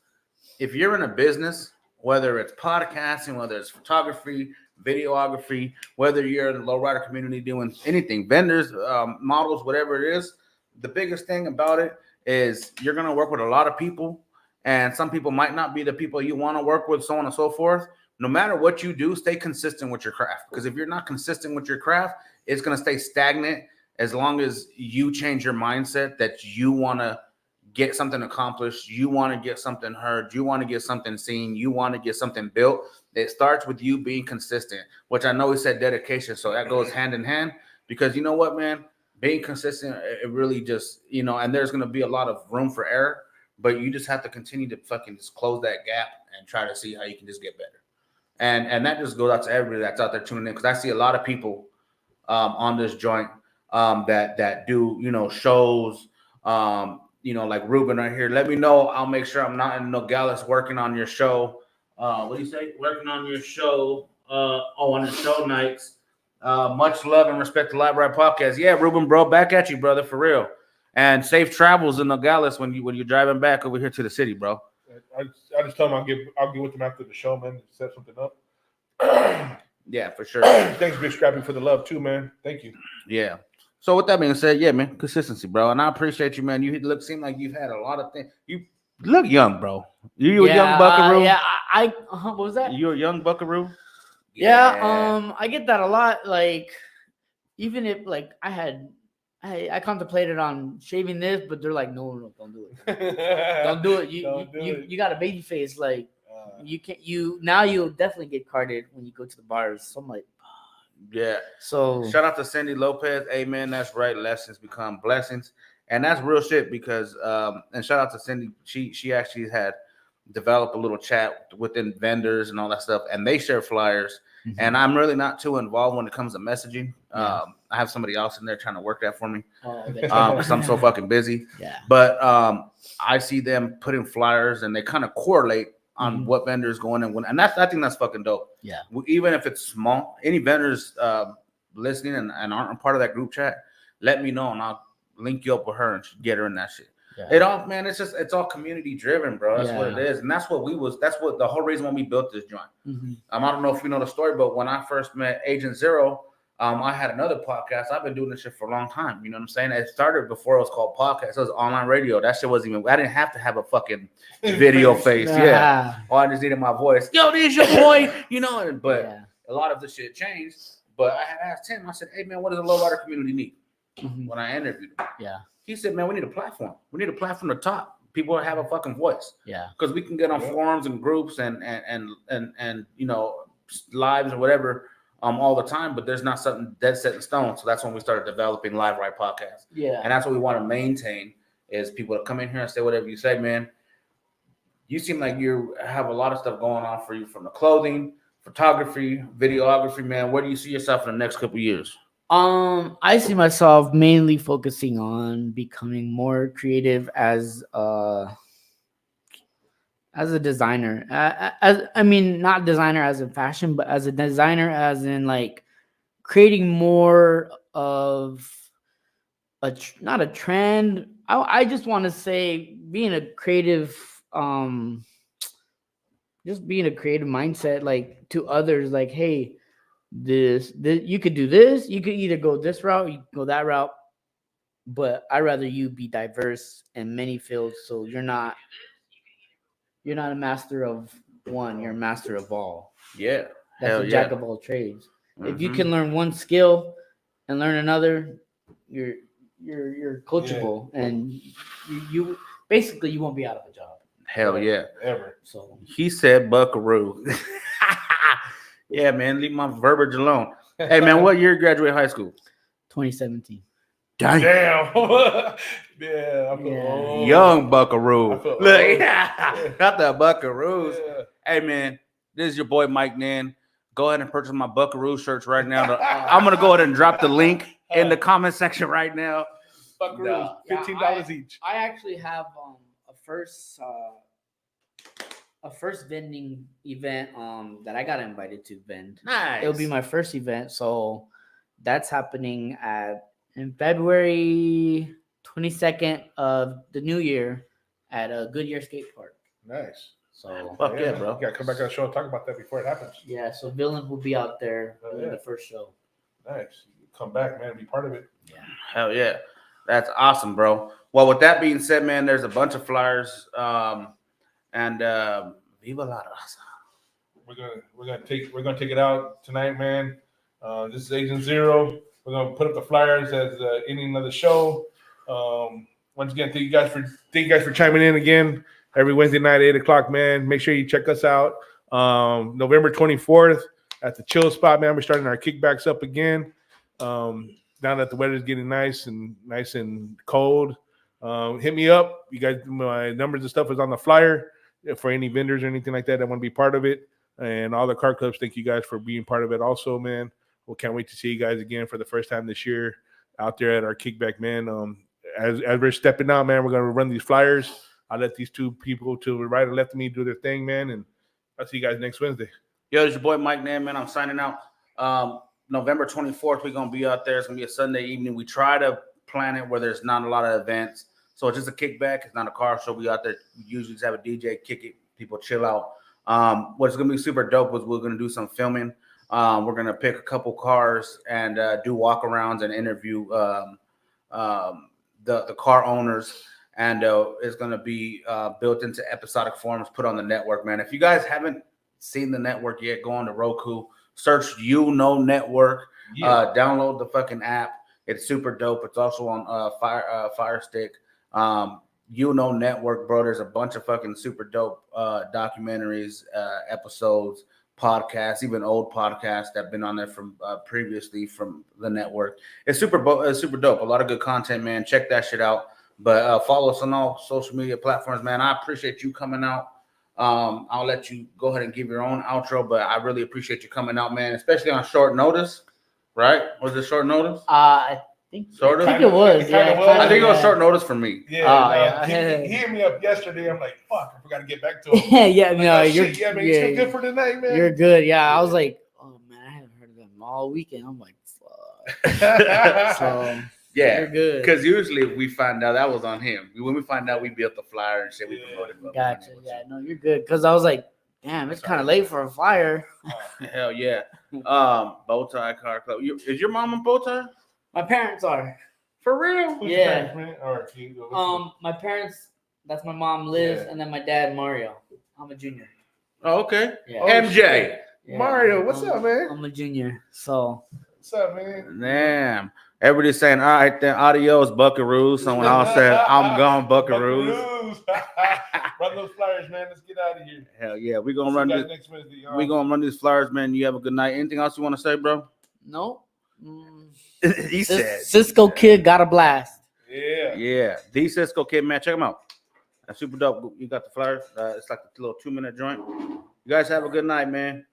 If you're in a business, whether it's podcasting, whether it's photography, videography, whether you're in the lowrider community doing anything, vendors, models, whatever it is, the biggest thing about it is you're going to work with a lot of people, and some people might not be the people you want to work with, so on and so forth. No matter what you do, stay consistent with your craft, because if you're not consistent with your craft, it's going to stay stagnant. As long as you change your mindset that you want to get something accomplished, you want to get something heard, you want to get something seen, you want to get something built, it starts with you being consistent, which I know he said dedication. So that goes hand in hand, because you know what, man, being consistent, it really just, you know, and there's going to be a lot of room for error, but you just have to continue to fucking just close that gap and try to see how you can just get better. And that just goes out to everybody that's out there tuning in, because I see a lot of people on this joint that do, you know, shows, you know, like Ruben right here. Let me know. I'll make sure I'm not in Nogales working on your show. What do you say? Working on your show. On the show nights. Much love and respect to Live Ride Podcast. Yeah, Ruben, bro, back at you, brother, for real. And safe travels in Nogales when you're driving back over here to the city, bro. I just tell them I'll get with them after the show, man. Set something up. Yeah, for sure. Thanks, Big Scrappy, for the love too, man. Thank you. Yeah. So with that being said, yeah, man, consistency, bro. And I appreciate you, man. You seem like you've had a lot of things. You look young, bro. You a young buckaroo? What was that? You a young buckaroo? Yeah, I get that a lot. Like, even if like I contemplated on shaving this, but they're like, no, don't do it. Don't do it. You got a baby face. Like, you can't. You'll definitely get carded when you go to the bars. So I'm like, Yeah. so Shout out to Cindy Lopez. Amen. That's right. Lessons become blessings. And that's real shit because and shout out to Cindy. She actually had developed a little chat within vendors and all that stuff, and they share flyers. Mhm. And I'm really not too involved when it comes to messaging. Yeah. I have somebody else in there trying to work that for me okay. because I'm so fucking busy. Yeah. But I see them putting flyers, and they kind of correlate on Mhm. what vendors going in when, and I think that's fucking dope. Yeah. Even if it's small, any vendors listening and aren't a part of that group chat, let me know and I'll link you up with her and get her in that shit. Yeah. It all, man, it's all community driven, bro. That's what it Yeah. is, and that's what the whole reason why we built this joint. Mhm. I don't know if you know the story, but when I first met Agent Zero, I had another podcast. I've been doing this shit for a long time. You know what I'm saying? It started before it was called podcast. It was online radio. That shit wasn't even. I didn't have to have a fucking video face. Yeah. Oh, I just needed my voice. Yo, this your boy. You know. But Yeah. a lot of the shit changed. But I had asked him. I said, "Hey man, what does the lowrider community need?" Mhm. When I interviewed him, Yeah. he said, "Man, we need a platform. We need a platform to talk. People have a fucking voice." Yeah. Because we can get on forums and groups and you know lives or whatever all the time, but there's not something dead set in stone. So that's when we started developing Live Right Podcast, Yeah. and that's what we want to maintain is people to come in here and say whatever you say, man. You seem like you have a lot of stuff going on for you from the clothing, photography, videography, man. Where do you see yourself in the next couple of years? I see myself mainly focusing on becoming more creative as a designer. I mean, not designer as in fashion, but as a designer, as in like creating more of not a trend. I just want to say being a creative, just being a creative mindset, like to others, like, hey, this you could do this. You could either go this route, you can go that route, but I'd rather you be diverse in many fields, so you're not a master of one, you're a master of all. Yeah, That's hell a yeah. jack of all trades. If you Mhm. can learn one skill and learn another, you're coachable, and you basically you won't be out of a job. Hell yeah. Ever. So He said buckaroo. Yeah, man, leave my verbiage alone. Hey, man, what year you graduated high school? 2017. Damn. Damn. Yeah. I feel Yeah. old. Young buckaroo. I feel Look, old. got the buckaroos. Yeah. Hey, man, this is your boy Mike Nin. Go ahead and purchase my buckaroo shirts right now. I'm going to go ahead and drop the link in the comment section right now. Buckaroos, No. $15 each. I actually have a first vending event that I got invited to vend. Nice. It'll be my first event, so that's happening in February 22nd of the new year at a Goodyear skate park. Nice. So, fuck yeah, bro. You gotta come back on the show and talk about that before it happens. Yeah, so Villain will be out there Oh, doing yeah. the first show. Nice. Come back, man. Be part of it. Hell yeah. That's awesome, bro. Well, with that being said, man, there's a bunch of flyers. And Viva la Raza. We're gonna take it out tonight, man. This is Agent Zero. We're gonna put up the flyers as ending of the show. Once again, thank you guys for chiming in again every Wednesday night, 8:00, man. Make sure you check us out. November 24th at the Chill Spot, man. We're starting our kickbacks up again. Now that the weather's getting nice and cold, hit me up. You guys, my numbers and stuff is on the flyer for any vendors or anything like that want to be part of it. And all the car clubs, thank you guys for being part of it also, man. We can't wait to see you guys again for the first time this year out there at our kickback, man. As we're stepping out, man, we're going to run these flyers. I'll let these two people to the right and left of me do their thing, man. And I'll see you guys next Wednesday. Yo, it's your boy Mike Nan, man. I'm signing out. November 24th, we're going to be out there. It's going to be a Sunday evening. We try to plan it where there's not a lot of events. So it's just a kickback. It's not a car show. We out there. We usually just have a DJ, kick it, people chill out. What's going to be super dope is we're going to do some filming. We're going to pick a couple cars and do walk-arounds and interview the car owners. and it's going to be built into episodic forms, put on the network, man. If you guys haven't seen the network yet, go on to Roku, search Network, download the fucking app. It's super dope. It's also on Fire Stick. Network, bro. There's a bunch of fucking super dope documentaries, episodes, podcasts, even old podcasts that have been on there from previously from the network. It's super dope. A lot of good content, man. Check that shit out. But follow us on all social media platforms, man. I appreciate you coming out. I'll let you go ahead and give your own outro, but I really appreciate you coming out, man, especially on short notice, right? Was it short notice? I think Sort of? I think it was. It kinda Yeah, was. I think it was yeah. short notice for me. Yeah, yeah. he hit me up yesterday. I'm like, fuck, I forgot to get back to him. Yeah, Like, no, oh, you're shit, yeah, man, you still good for tonight, man. You're good. Yeah, I was like, oh man, I haven't heard of them all weekend. I'm like, fuck. So Yeah, you're good. because usually if we find out that was on him. When we find out we built the flyer and shit, we promoted it. Gotcha. Yeah, no, you're good. Because I was like, damn, it's kind of late for a flyer. Hell yeah. Bowtie Car Club. Is your mom a Bowtie? My parents are. For real? Who's your Yeah. parents, man? All right, can you go? My parents. That's my mom, Liz, Yeah. and then my dad, Mario. I'm a junior. Oh, okay. Yeah. Oh, MJ. Yeah. Mario, what's up, man? I'm a junior. So What's up, man? Damn. Everybody's saying, all right, then adios, Buckaroos. Someone else said, I'm gone, Buckaroos. Run those flyers, man. Let's get out of here. Hell yeah. We're gonna See run you guys this. next Wednesday, y'all. We're gonna run these flyers, man. You have a good night. Anything else you want to say, bro? no. He said. Cisco Kid got a blast. Yeah. Yeah, the Cisco Kid, man. Check them out. That's super dope. You got the flyers. It's like a little 2-minute joint. You guys have a good night, man.